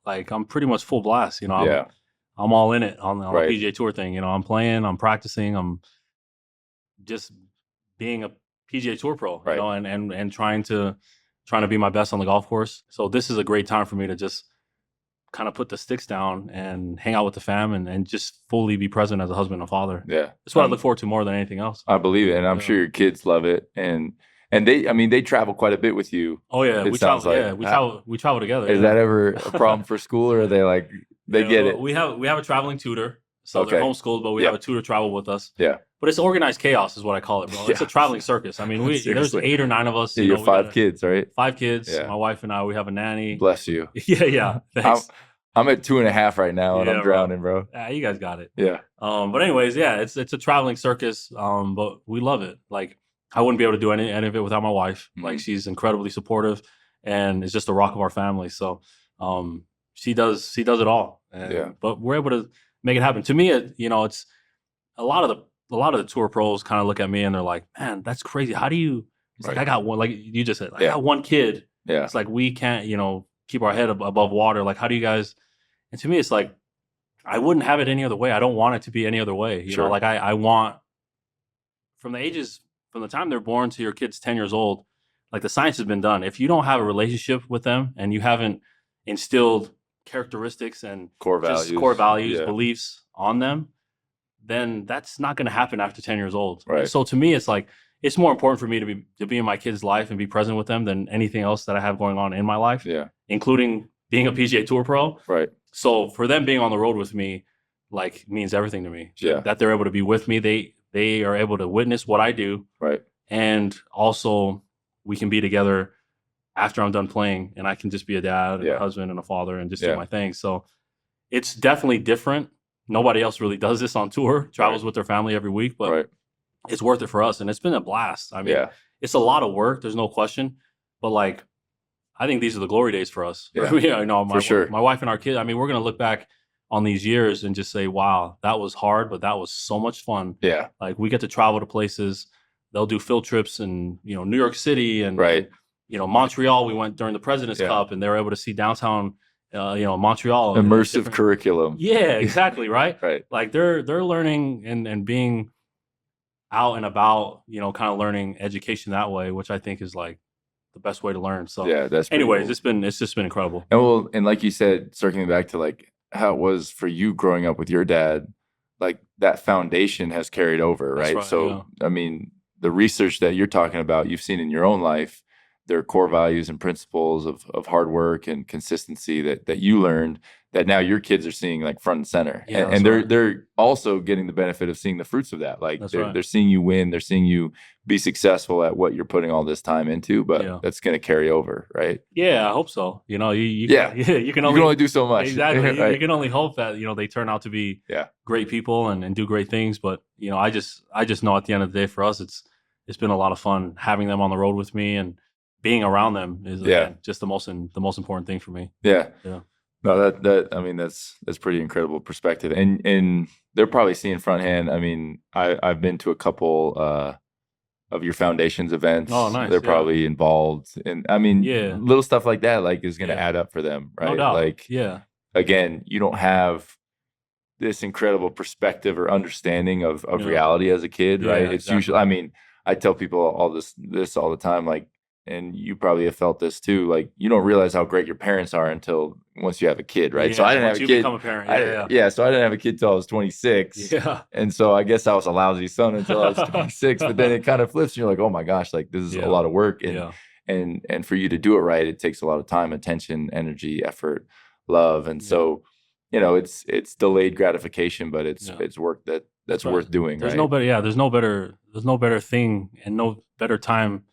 like I'm pretty much full blast, I'm all in it on the PGA Tour thing. I'm playing, I'm practicing, I'm just being a PGA Tour pro, and trying to be my best on the golf course. So this is a great time for me to just kind of put the sticks down and hang out with the fam and just fully be present as a husband and father. Yeah. That's what I look forward to more than anything else. I believe it. And I'm sure your kids love it. And they travel quite a bit with you. Oh yeah, we travel. Like. Yeah, we travel together. Is that ever a problem for school, or are they like get it? We have a traveling tutor, so they're homeschooled, but we have a tutor travel with us. Yeah, but it's organized chaos, is what I call it, bro. It's a traveling circus. I mean, there's 8 or 9 of us. Yeah, you're 5 kids, right? 5 kids. Yeah. My wife and I, we have a nanny. Bless you. Yeah. Thanks. I'm at 2.5 right now, and I'm drowning, bro. Yeah, you guys got it. Yeah. But anyways, it's a traveling circus. But we love it. Like. I wouldn't be able to do any of it without my wife. Like she's incredibly supportive and is just a rock of our family. So she does it all. But we're able to make it happen. To me, it's a lot of the tour pros kind of look at me and they're like, "Man, that's crazy. How do you?" It's like I got one. Like you just said, I got one kid Yeah. It's like we can't, keep our head above water. Like, how do you guys? And to me, it's like I wouldn't have it any other way. I don't want it to be any other way. You know, like I want from the time they're born to your kid's 10 years old, like the science has been done. If you don't have a relationship with them and you haven't instilled characteristics and core values, beliefs on them, then that's not going to happen after 10 years old. Right. And so to me, it's like, it's more important for me to be in my kid's life and be present with them than anything else that I have going on in my life. Yeah. Including being a PGA Tour pro. Right. So for them being on the road with me, like, means everything to me. Yeah. That they're able to be with me. They are able to witness what I do. Right. And also we can be together after I'm done playing, and I can just be a dad and a husband and a father and just do my thing. So it's definitely different. Nobody else really does this on tour, travels with their family every week, but it's worth it for us. And it's been a blast. I mean, it's a lot of work. There's no question. But like, I think these are the glory days for us. Yeah, for sure. My wife and our kid, I mean, we're going to look back on these years and just say, wow, that was hard, but that was so much fun. Yeah. Like, we get to travel to places. They'll do field trips in, New York City and, Montreal. We went during the President's Cup, and they were able to see downtown, Montreal. Immersive curriculum. Yeah, exactly. Right. Right. Like they're learning and being out and about, kind of learning education that way, which I think is like the best way to learn. So that's anyways, cool. It's just been incredible. And like you said, circling back to like how it was for you growing up with your dad, like that foundation has carried over, right? So I mean, the research that you're talking about, you've seen in your own life, their core values and principles of hard work and consistency that you learned, that now your kids are seeing like front and center. And they're also getting the benefit of seeing the fruits of that. Like they're seeing you win, they're seeing you be successful at what you're putting all this time into, but that's going to carry over, right? Yeah, I hope so. You can only do so much. Exactly. You can only hope that, they turn out to be great people and do great things. But, I just know at the end of the day for us, it's been a lot of fun having them on the road with me, and being around them is just the most important thing for me. Yeah. No, that I mean, that's pretty incredible perspective, and they're probably seeing firsthand. I mean, I've been to a couple of your foundation's events. Oh, nice. They're probably involved, and I mean, little stuff like that, like, is going to add up for them, right? No doubt. Like, again, you don't have this incredible perspective or understanding of reality as a kid, right? It's usually, I mean, I tell people all this all the time, like, and you probably have felt this too, like, you don't realize how great your parents are until once you have a kid, right? So I didn't have a kid. Become a parent. So I didn't have a kid till I was 26. Yeah. And so I guess I was a lousy son until I was 26. But then it kind of flips, and you're like, oh my gosh, like, this is a lot of work. And for you to do it right, it takes a lot of time, attention, energy, effort, love. And so, it's delayed gratification, but it's work that's worth doing. There's right? There's no better thing and no better time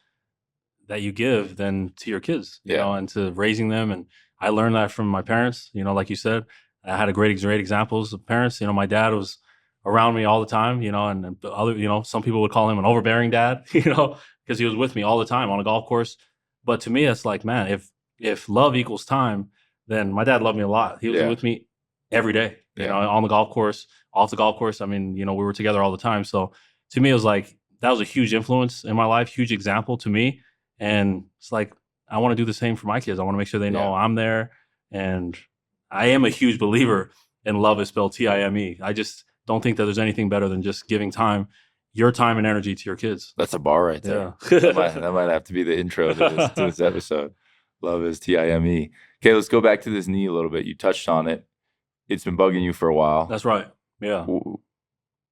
that you give than to your kids, you know, and to raising them. And I learned that from my parents, like you said. I had great examples of parents. My dad was around me all the time, and other, some people would call him an overbearing dad, because he was with me all the time on a golf course. But to me, it's like, man, if love equals time, then my dad loved me a lot. He was with me every day, on the golf course, off the golf course. I mean, we were together all the time. So to me, it was like, that was a huge influence in my life, huge example to me. And it's like, I want to do the same for my kids. I want to make sure they know I'm there. And I am a huge believer in love is spelled Time. I just don't think that there's anything better than just giving your time and energy to your kids. That's a bar right there. That might have to be the intro to this episode. Love is Time. Okay, let's go back to this knee a little bit. You touched on it. It's been bugging you for a while. That's right. Yeah.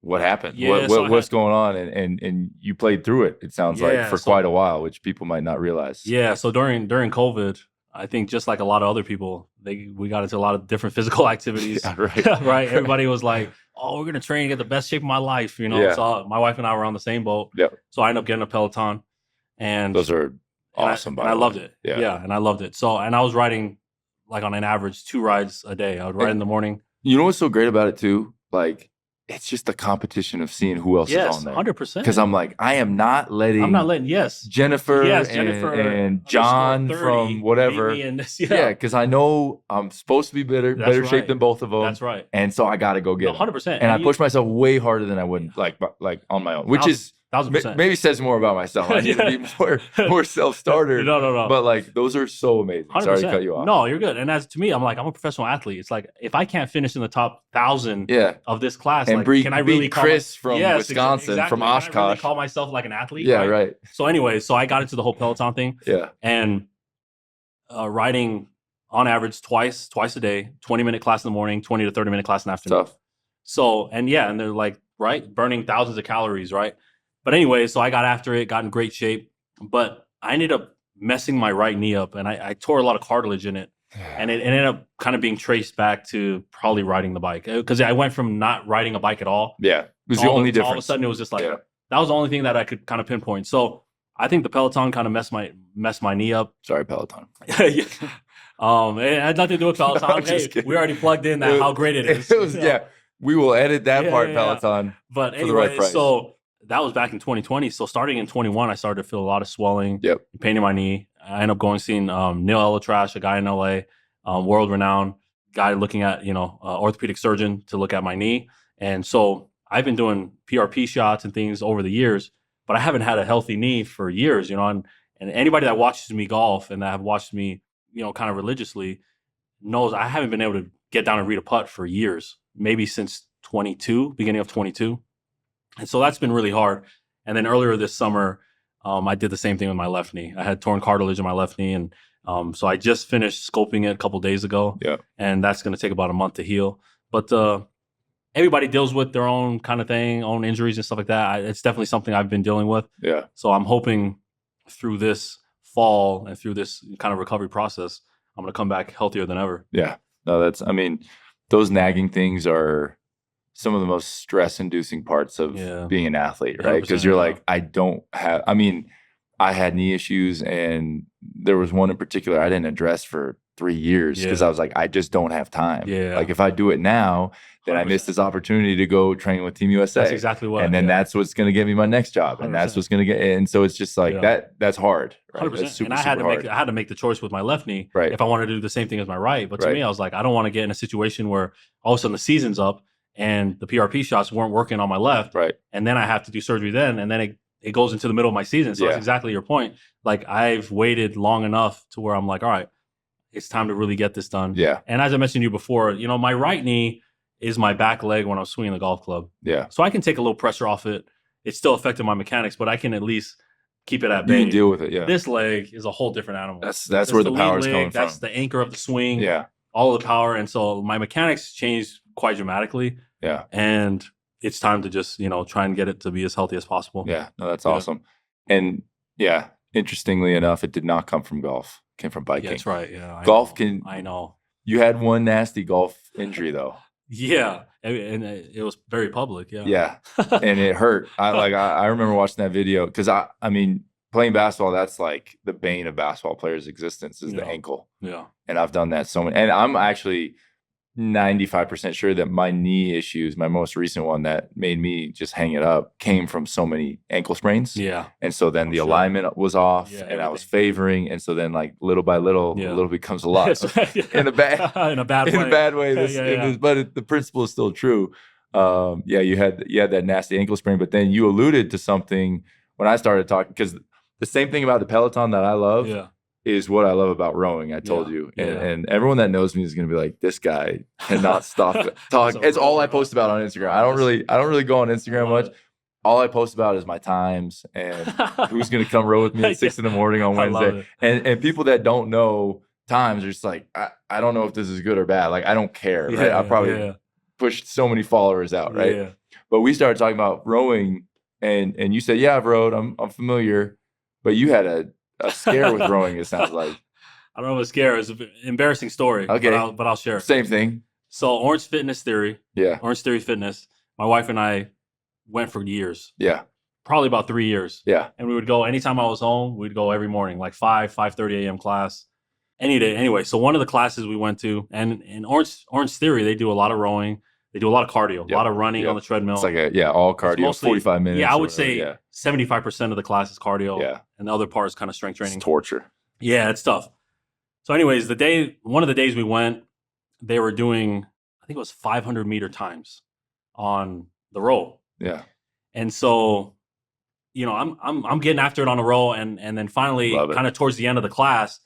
What happened? What's going on? And you played through it, it sounds like, for quite a while, which people might not realize. Yeah. So during COVID, I think just like a lot of other people, we got into a lot of different physical activities. Right. Right. Everybody was like, oh, we're going to train and get the best shape of my life. So my wife and I were on the same boat. Yep. So I ended up getting a Peloton. And those are awesome. And I loved it. Yeah. And I loved it. So, and I was riding like on an average 2 rides a day. I would ride in the morning. You know what's so great about it too? Like, it's just the competition of seeing who else is on there. 100%. Because I'm like, I'm not letting Jennifer and John from whatever. Because I know I'm supposed to be better shape than both of them. That's right. And so I got to go get 100%. And I push myself way harder than I would like on my own, which is 1,000%. Maybe says more about myself. I need to be more self-starter. No. But like those are so amazing. 100%. Sorry to cut you off. No, you're good. And as to me, I'm like, I'm a professional athlete. It's like if I can't finish in the top 1,000 of this class, and like, can I really call Chris from Wisconsin, from Oshkosh, can I really call myself like an athlete? Yeah, right. So anyway, I got into the whole Peloton thing. Yeah. And riding on average twice a day, 20-minute class in the morning, 20 to 30-minute class in the afternoon. Tough. So, and they're like, right, burning thousands of calories, right? But anyway, so I got after it, got in great shape, but I ended up messing my right knee up, and I tore a lot of cartilage in it. And it ended up kind of being traced back to probably riding the bike, because I went from not riding a bike at all. Yeah, it was the only difference. All of a sudden, it was just like, that was the only thing that I could kind of pinpoint. So I think the Peloton kind of messed my knee up. Sorry, Peloton. It had nothing to do with Peloton. Hey, we already plugged in that how great it is. It was, we will edit that part, Peloton. But anyway, for the right price. So that was back in 2020. So starting in 21, I started to feel a lot of swelling, pain in my knee. I ended up going seeing Neil Elatrash, a guy in LA, world-renowned guy looking at, orthopedic surgeon to look at my knee. And so I've been doing PRP shots and things over the years, but I haven't had a healthy knee for years, and anybody that watches me golf and that have watched me, kind of religiously knows I haven't been able to get down and read a putt for years, maybe since beginning of 22. And so that's been really hard. And then earlier this summer, I did the same thing with my left knee. I had torn cartilage in my left knee. And so I just finished scoping it a couple days ago. Yeah. And that's going to take about a month to heal. But everybody deals with their own kind of thing, own injuries and stuff like that. It's definitely something I've been dealing with. Yeah. So I'm hoping through this fall and through this kind of recovery process, I'm going to come back healthier than ever. Yeah. No, those nagging things are some of the most stress-inducing parts of being an athlete, right? Because you're like, I had knee issues, and there was one in particular I didn't address for 3 years because I was like, I just don't have time. Yeah. Like if I do it now, then 100%. I missed this opportunity to go train with Team USA. That's exactly what. And then that's what's going to get me my next job, and 100%. That's what's going to get. And so it's just like that's hard. Right? 100%. That's super, and I had to make the choice with my left knee if I wanted to do the same thing as my right. But to me, I was like, I don't want to get in a situation where all of a sudden the season's up and the PRP shots weren't working on my left, and then I have to do surgery then, and then it goes into the middle of my season. So that's exactly your point. Like I've waited long enough to where I'm like, all right, it's time to really get this done. Yeah. And as I mentioned to you before, my right knee is my back leg when I'm swinging the golf club. Yeah. So I can take a little pressure off it. It's still affecting my mechanics, but I can at least keep it at bay. You can deal with it. Yeah. This leg is a whole different animal. That's where the power's coming from. That's the anchor of the swing. Yeah. All of the power. And so my mechanics changed quite dramatically. Yeah. And it's time to just, try and get it to be as healthy as possible. Yeah. No, that's awesome. And interestingly enough, it did not come from golf. It came from biking. Yeah, that's right. Yeah. I know. You had one nasty golf injury though. Yeah. And it was very public. Yeah. Yeah. And it hurt. I remember watching that video because playing basketball, that's like the bane of basketball players' existence is the ankle. Yeah. And I've done that so many. And I'm actually 95% sure that my knee issues, my most recent one that made me just hang it up, came from so many ankle sprains. Yeah. And so then the alignment was off and everything. I was favoring. And so then like little by little, a little becomes a lot in a bad way. But the principle is still true. You had that nasty ankle sprain, but then you alluded to something when I started talking, because the same thing about the Peloton that I love is what I love about rowing. I told you. And everyone that knows me is going to be like, this guy cannot stop talking. It's all I post about on Instagram. I don't really go on Instagram much. All I post about is my times and who's going to come row with me at 6 a.m. on Wednesday. And people that don't know times are just like, I don't know if this is good or bad. Like, I don't care. Right? I probably pushed so many followers out. Right. Yeah. But we started talking about rowing and you said, yeah, I've rowed. I'm familiar. But you had a scare with rowing, it sounds like. I don't know if it's scare. It's an embarrassing story. Okay. But I'll share it. Same thing. So Orange Fitness Theory. Yeah. Orange Theory Fitness. My wife and I went for years. Yeah. Probably about 3 years. Yeah. And we would go anytime I was home, we'd go every morning, like 5:30 a.m. class. Any day. Anyway, so one of the classes we went to, and in Orange Theory, they do a lot of rowing. They do a lot of cardio, a lot of running on the treadmill. It's like all cardio, mostly, 45 minutes. Yeah, I would say 75% of the class is cardio. Yeah. And the other part is kind of strength training. It's torture. Yeah, it's tough. So anyways, one of the days we went, they were doing, I think it was 500 meter times on the row. Yeah. And so I'm getting after it on a roll, and then finally, kind of towards the end of the class,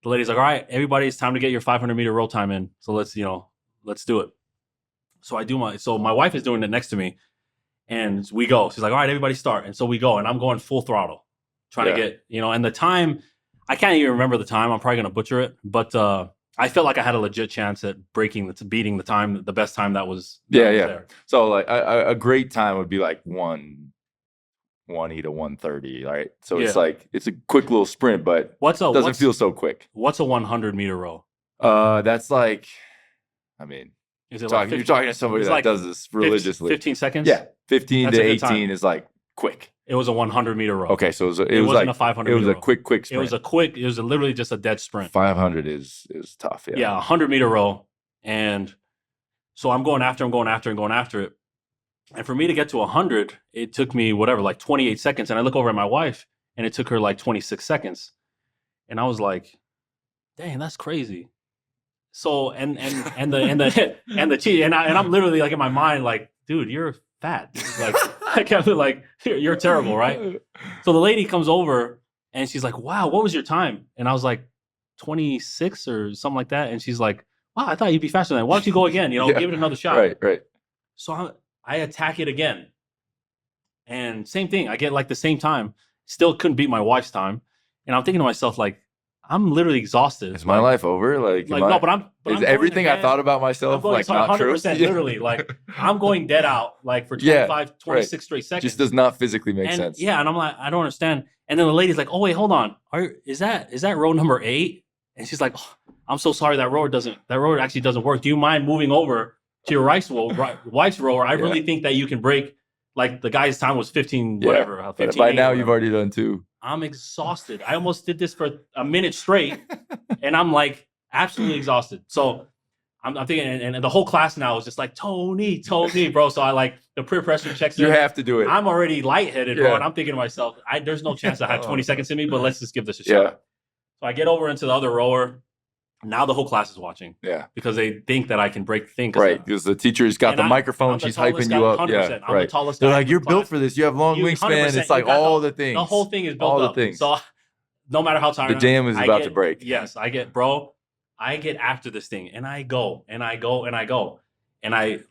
the lady's like, "All right, everybody, it's time to get your 500-meter roll time in. So let's do it." So my wife is doing it next to me, and we go. She's like, "All right, everybody start." And so we go, and I'm going full throttle, trying to get, and the time, I can't even remember the time. I'm probably gonna butcher it, but I felt like I had a legit chance at beating the time, the best time that was there. So like a great time would be like 1:20 to 1:30, right? So it's like it's a quick little sprint, but doesn't feel so quick. What's a 100-meter row? That's like, I mean, you're talking to somebody that does this religiously. 15 seconds? Yeah, 15 to 18 is like quick. It was a 100-meter row. Okay, so it wasn't like a 500. It was a quick sprint. It was literally just a dead sprint. 500 is tough. Yeah. Yeah, 100-meter row, and so I'm going after it. And for me to get to 100, it took me like 28 seconds. And I look over at my wife, and it took her like 26 seconds. And I was like, "Dang, that's crazy." So and I'm literally like in my mind like, "Dude, you're fat. Like, I can't be like, you're terrible, right?" So the lady comes over, and she's like, "Wow, what was your time?" And I was like, 26 or something like that. And she's like, "Wow, I thought you'd be faster than that. Why don't you go again? Give it another shot." Right. So I attack it again. And same thing. I get like the same time. Still couldn't beat my wife's time. And I'm thinking to myself, like, I'm literally exhausted. Is my life over? No, but I'm everything I thought about myself like not true? 100% literally. Like, I'm going dead out like for 25, 26 straight seconds. Just does not physically make sense. Yeah, and I'm like, I don't understand. And then the lady's like, "Oh wait, hold on. Is that row number 8?" And she's like, "Oh, I'm so sorry, that rower actually doesn't work. Do you mind moving over to your wife's rower? I really think that you can break." Like, the guy's time was 15, whatever. 15, by now, you've already done 2. I'm exhausted. I almost did this for a minute straight, and I'm like absolutely exhausted. So I'm thinking, and the whole class now is just like, Tony, bro. So I like the peer pressure checks. You have to do it. I'm already lightheaded, bro, and I'm thinking to myself, there's no chance I had 20 seconds in me, but let's just give this a shot. So I get over into the other rower. Now the whole class is watching. Yeah. Because they think that I can break the thing. Right. Because the teacher's got the microphone. She's hyping you up. 100%. Yeah. I'm the tallest guy. They're like, "You're built for this. You have long wingspan." It's like all the things. The whole thing is built up. So no matter how tired the dam is about to break. Yes. I get after this thing, and I go. And I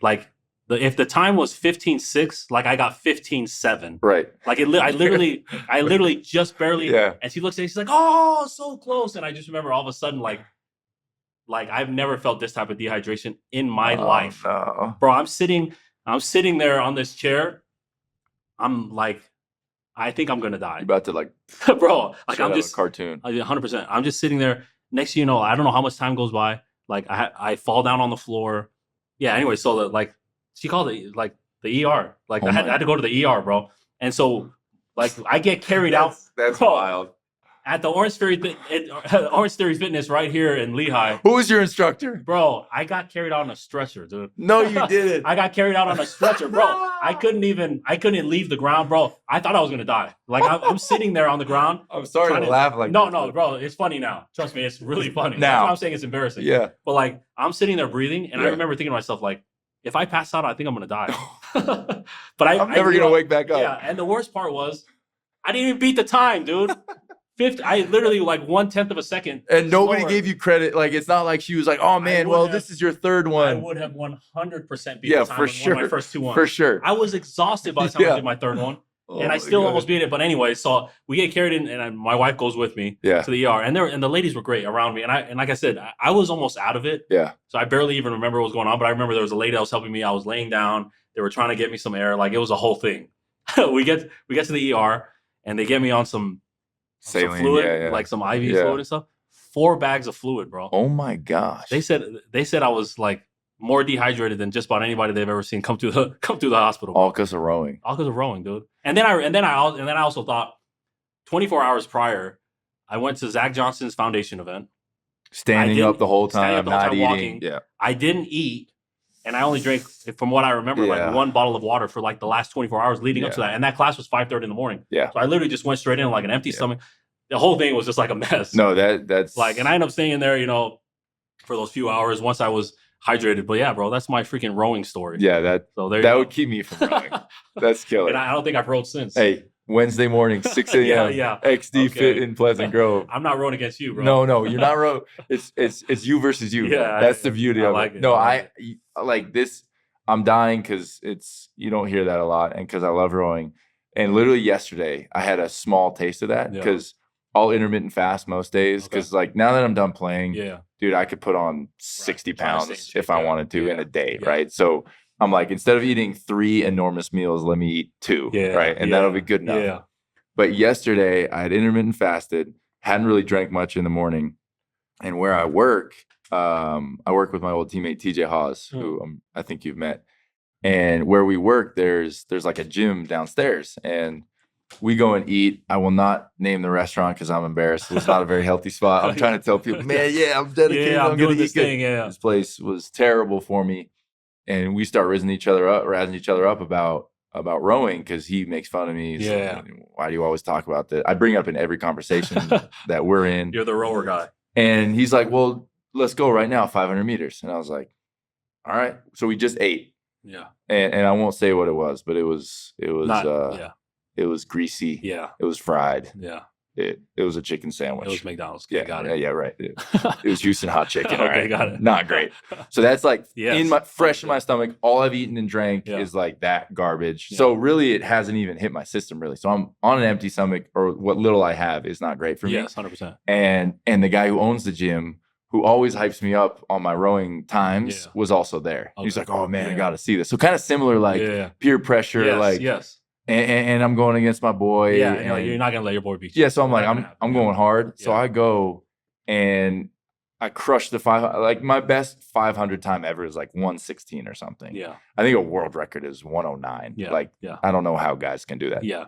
like, if the time was 15.6, like, I got 15.7. Right. Like, I literally just barely. Yeah. And she looks at me, she's like, "Oh, so close." And I just remember all of a sudden, like I've never felt this type of dehydration in my life. No. Bro, I'm sitting there on this chair. I'm like, I think I'm gonna die. You're about to like, bro. Like, I'm just a cartoon. 100%. I'm just sitting there. Next thing you know, I don't know how much time goes by. Like, I fall down on the floor. Yeah. Anyway, so she called it like the ER. Like, I had to go to the ER, bro. And so, like, I get carried out. That's wild. At the Orange Theory Fitness right here in Lehigh. Who was your instructor? Bro, I got carried out on a stretcher, dude. No, you didn't. I got carried out on a stretcher, bro. I couldn't leave the ground, bro. I thought I was gonna die. Like, I'm sitting there on the ground. I'm sorry to laugh like no, bro. It's funny now. Trust me, it's really funny. Now I'm saying it's embarrassing. Yeah. But like, I'm sitting there breathing, and I remember thinking to myself, like, if I pass out, I think I'm gonna die. But I'm never gonna wake back up. Yeah. And the worst part was, I didn't even beat the time, dude. I literally like 1/10 of a second. And nobody gave you credit. Like, it's not like she was like, "Oh man, this is your third one." I would have 100% beat the time for sure. My first 2 ones. For sure. I was exhausted by the time I did my third one. And I still almost beat it. But anyway, so we get carried in, and my wife goes with me to the ER. And the ladies were great around me. And like I said, I was almost out of it. Yeah. So I barely even remember what was going on. But I remember there was a lady that was helping me. I was laying down. They were trying to get me some air. Like, it was a whole thing. we get to the ER, and they get me on some saline, fluid, like some IV fluid and stuff. 4 bags of fluid, bro. Oh my gosh. They said I was like more dehydrated than just about anybody they've ever seen come through the hospital. All because of rowing. All because of rowing, dude. And then I also thought, 24 hours prior, I went to Zach Johnson's foundation event. Standing up the whole time, not eating. Walking. Yeah. I didn't eat, and I only drank, from what I remember, like 1 bottle of water for like the last 24 hours leading up to that. And that class was 5:30 in the morning. Yeah. So I literally just went straight in like an empty stomach. The whole thing was just like a mess. No, that's like, and I ended up staying in there, for those few hours once I was hydrated. But yeah, bro, that's my freaking rowing story. Yeah, that would keep me from rowing. That's killer. And I don't think I've rowed since. Hey, Wednesday morning, 6 a.m. XD Fit in Pleasant Grove. I'm not rowing against you, bro. No, you're not rowing. It's you versus you. Yeah, that's the beauty of like it. No, I like this. I'm dying because you don't hear that a lot, and because I love rowing. And literally yesterday, I had a small taste of that because I'll intermittent fast most days. Because like now that I'm done playing, dude, I could put on 60 pounds if I wanted to in a day, right? So I'm like, instead of eating 3 enormous meals, let me eat 2, right? And that'll be good enough. Yeah. But yesterday, I had intermittent fasted, hadn't really drank much in the morning, and where I work with my old teammate TJ Hawes, who I think you've met. And where we work, there's like a gym downstairs, and we go and eat. I will not name the restaurant because I'm embarrassed. It's not a very healthy spot. I'm trying to tell people, man, I'm dedicated. I'm going to eat good. This place was terrible for me, and we start razzing each other up about rowing because he makes fun of me. Like, why do you always talk about this? I bring it up in every conversation that we're in. You're the rower guy. And he's like, well, let's go right now, 500 meters. And I was like, all right. So we just ate. Yeah. And I won't say what it was, but it was greasy. Yeah. It was fried. Yeah. It was a chicken sandwich. It was McDonald's. Yeah, got it. Yeah, right. It was Houston hot chicken. Okay, all right. got it. Not great. So that's like in my stomach. All I've eaten and drank is like that garbage. Yeah. So really, it hasn't even hit my system really. So I'm on an empty stomach, or what little I have is not great for me. Yes, 100%. And the guy who owns the gym, who always hypes me up on my rowing times, was also there. Okay. He's like, oh man, I got to see this. So kind of similar, like peer pressure, and I'm going against my boy. Yeah, you're not gonna let your boy beat you. Yeah, so I'm like, I'm going hard. Yeah. So I go and I crush the 500. Like my best 500 time ever is like 116 or something. Yeah, I think a world record is 109. Yeah, I don't know how guys can do that. Yeah,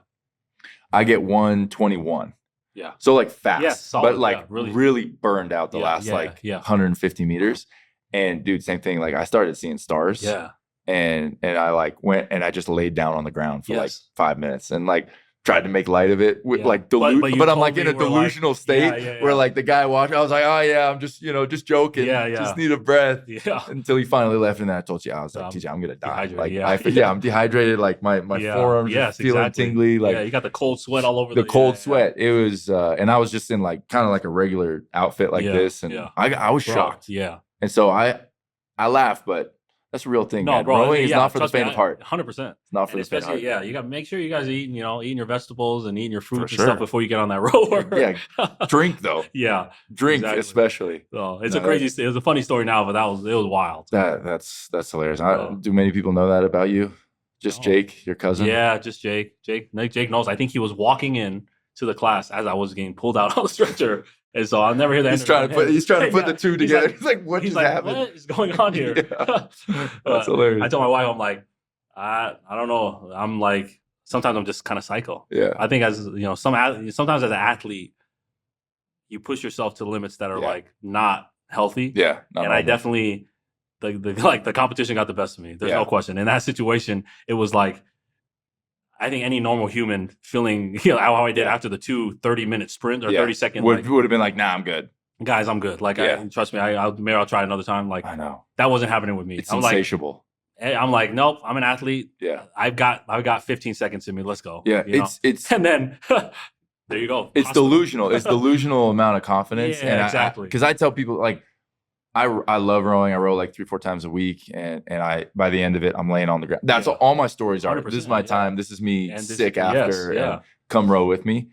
I get 121. Yeah. So like fast, solid, but like really burned out the last 150 meters. And dude, same thing. Like I started seeing stars. Yeah. And I like went and I just laid down on the ground for like 5 minutes and like tried to make light of it with like but I'm like in a delusional state where like the guy watching, I was like, oh yeah, I'm just just joking. Just need a breath. Yeah. Until he finally left, and then I told you, I was like, TJ, I'm gonna die. Like I'm dehydrated. Like my forearms just feeling tingly. Like you got the cold sweat all over the cold sweat. It was and I was just in like kind of like a regular outfit like this, and I was shocked. Yeah. And so I laugh, but that's a real thing. No, man. Bro, rowing is not for the faint of heart. 100%. It's not for the faint of heart. Yeah, you got to make sure you guys are eating your vegetables and eating your fruits and stuff before you get on that rower. Yeah, drink though. Yeah, drink especially. So it's it was a funny story now, but it was wild. That's hilarious. Do many people know that about you? Just Jake, your cousin? Yeah, just Jake. Jake knows. I think he was walking in to the class as I was getting pulled out on the stretcher. And so I'll never hear that. He's trying to put the two together. He's like, what just happened? What is going on here? That's hilarious. I told my wife, I'm like, I don't know. I'm like, sometimes I'm just kind of psycho. Yeah. I think as sometimes as an athlete, you push yourself to limits that are like not healthy. Yeah. And I definitely the competition got the best of me. There's no question. In that situation, it was like, I think any normal human feeling how I did after the 30-minute sprint or 30-second would have been like, nah, I'm good. Guys, I'm good. Like, trust me, maybe I'll try another time. Like, I know that wasn't happening with me. It's insatiable. I'm like, nope, I'm an athlete. Yeah, I've got 15 seconds in me. Let's go. Yeah, it's and then there you go. It's delusional. It's delusional amount of confidence. Yeah, and exactly. Because I tell people like, I love rowing. I row like 3-4 times a week, and I by the end of it, I'm laying on the ground. That's all my stories are. This is my time. This is me sick after. And come row with me,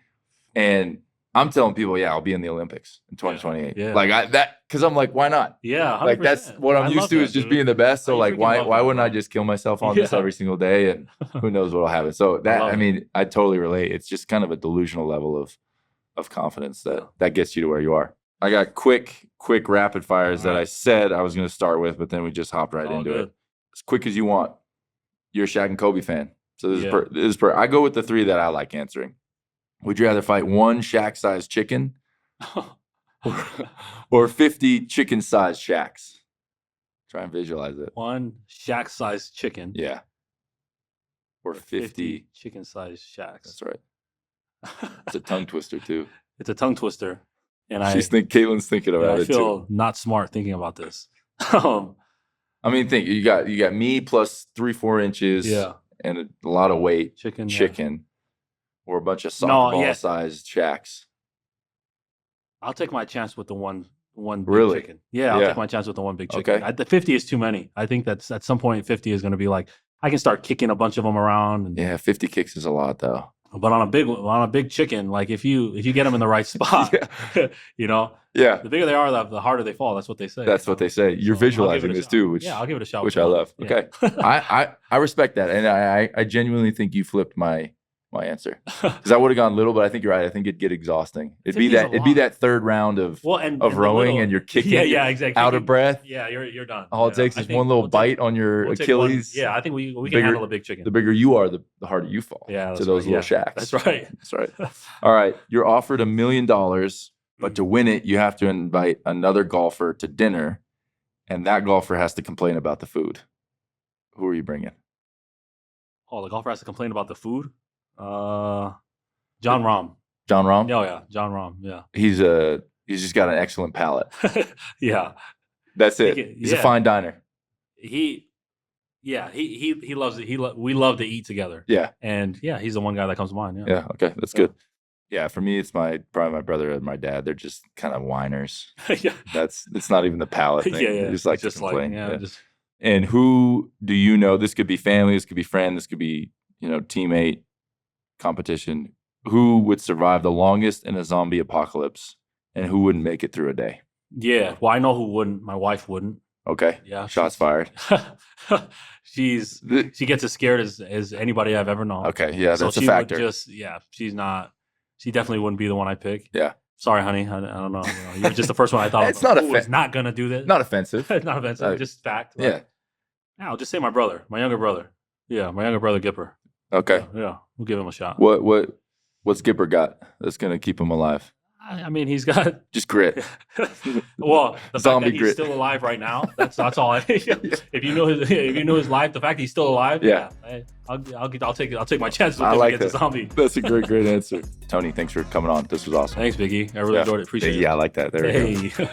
and I'm telling people, I'll be in the Olympics in 2028. Yeah. Like because I'm like, why not? Yeah, 100%. Like that's what I'm used to is just being the best. So like, why wouldn't I just kill myself on this every single day, and who knows what'll happen? So that I totally relate. It's just kind of a delusional level of confidence that gets you to where you are. I got quick rapid fires that I said I was going to start with, but then we just hopped right into it. As quick as you want. You're a Shaq and Kobe fan. So this is I go with the 3 that I like answering. Would you rather fight 1 Shaq-sized chicken or 50 chicken-sized Shaqs? Try and visualize it. 1 Shaq-sized chicken. Yeah. Or 50 chicken-sized Shaqs. That's right. It's a tongue twister too. It's a tongue twister. And Caitlin's thinking about it too. I feel not smart thinking about this. I mean, think you got me plus 3-4 inches, and a lot of weight. Chicken. or a bunch of No, soccer-ball-sized shacks? I'll take my chance with the one big Really? chicken. Yeah, I'll Yeah. take my chance with the one big chicken. Okay. The 50 is too many. I think that's at some point 50 is going to be like I can start kicking a bunch of them around. And, Yeah, 50 kicks is a lot, though. But on a big chicken, like if you get them in the right spot, you know, Yeah. the bigger they are, the harder they fall. That's what they say. That's what they say. You're visualizing this too, which I'll give it a shot. which I love. Yeah. Okay. I respect that. And I genuinely think you flipped my answer. Because I would have gone little, but I think you're right. I think it'd get exhausting. It'd be that third round of rowing and you're kicking exactly. out of breath. Yeah, you're done. All it takes is one little bite on your Achilles. I think we can handle a big chicken. The bigger you are, the harder you fall to those little shacks. That's right. That's right. All right. You're offered $1 million, but to win it, you have to invite another golfer to dinner, and that golfer has to complain about the food. Who are you bringing? Oh, the golfer has to complain about the food? John Rahm. John Rahm? Oh, yeah. John Rahm. Yeah. He's just got an excellent palate. Yeah. That's it. He's a fine diner. He loves it. We love to eat together. Yeah. And he's the one guy that comes to mind. Yeah. Yeah. Okay. That's good. Yeah. For me, it's probably my brother and my dad. They're just kind of whiners. Yeah. It's not even the palate thing. Yeah. They just like to complain. Just... And who do you know? This could be family. This could be friend. This could be, teammate, competition. Who would survive the longest in a zombie apocalypse, and who wouldn't make it through a day? Yeah. Well, I know who wouldn't. My wife wouldn't. Okay. Yeah. Shots fired. She gets as scared as anybody I've ever known. Okay. Yeah, that's a factor. She's not. She definitely wouldn't be the one I pick. Yeah. Sorry, honey. I don't know. You were just the first one I thought. It's not offensive. It's not gonna do this. Not offensive. Not offensive. Just fact. Yeah. I'll just say my younger brother. Yeah, my younger brother Gipper. Okay. Yeah, we'll give him a shot. What's Gipper got that's gonna keep him alive? I mean, he's got just grit. Well, the zombie fact that grit. He's still alive right now. That's all. If you know his life, the fact that he's still alive. Yeah. I'll take my chances with I him like against the zombie. That's a great answer. Tony, thanks for coming on. This was awesome. Thanks, Biggie. I really enjoyed it. Appreciate it. Yeah, I like that. There we go.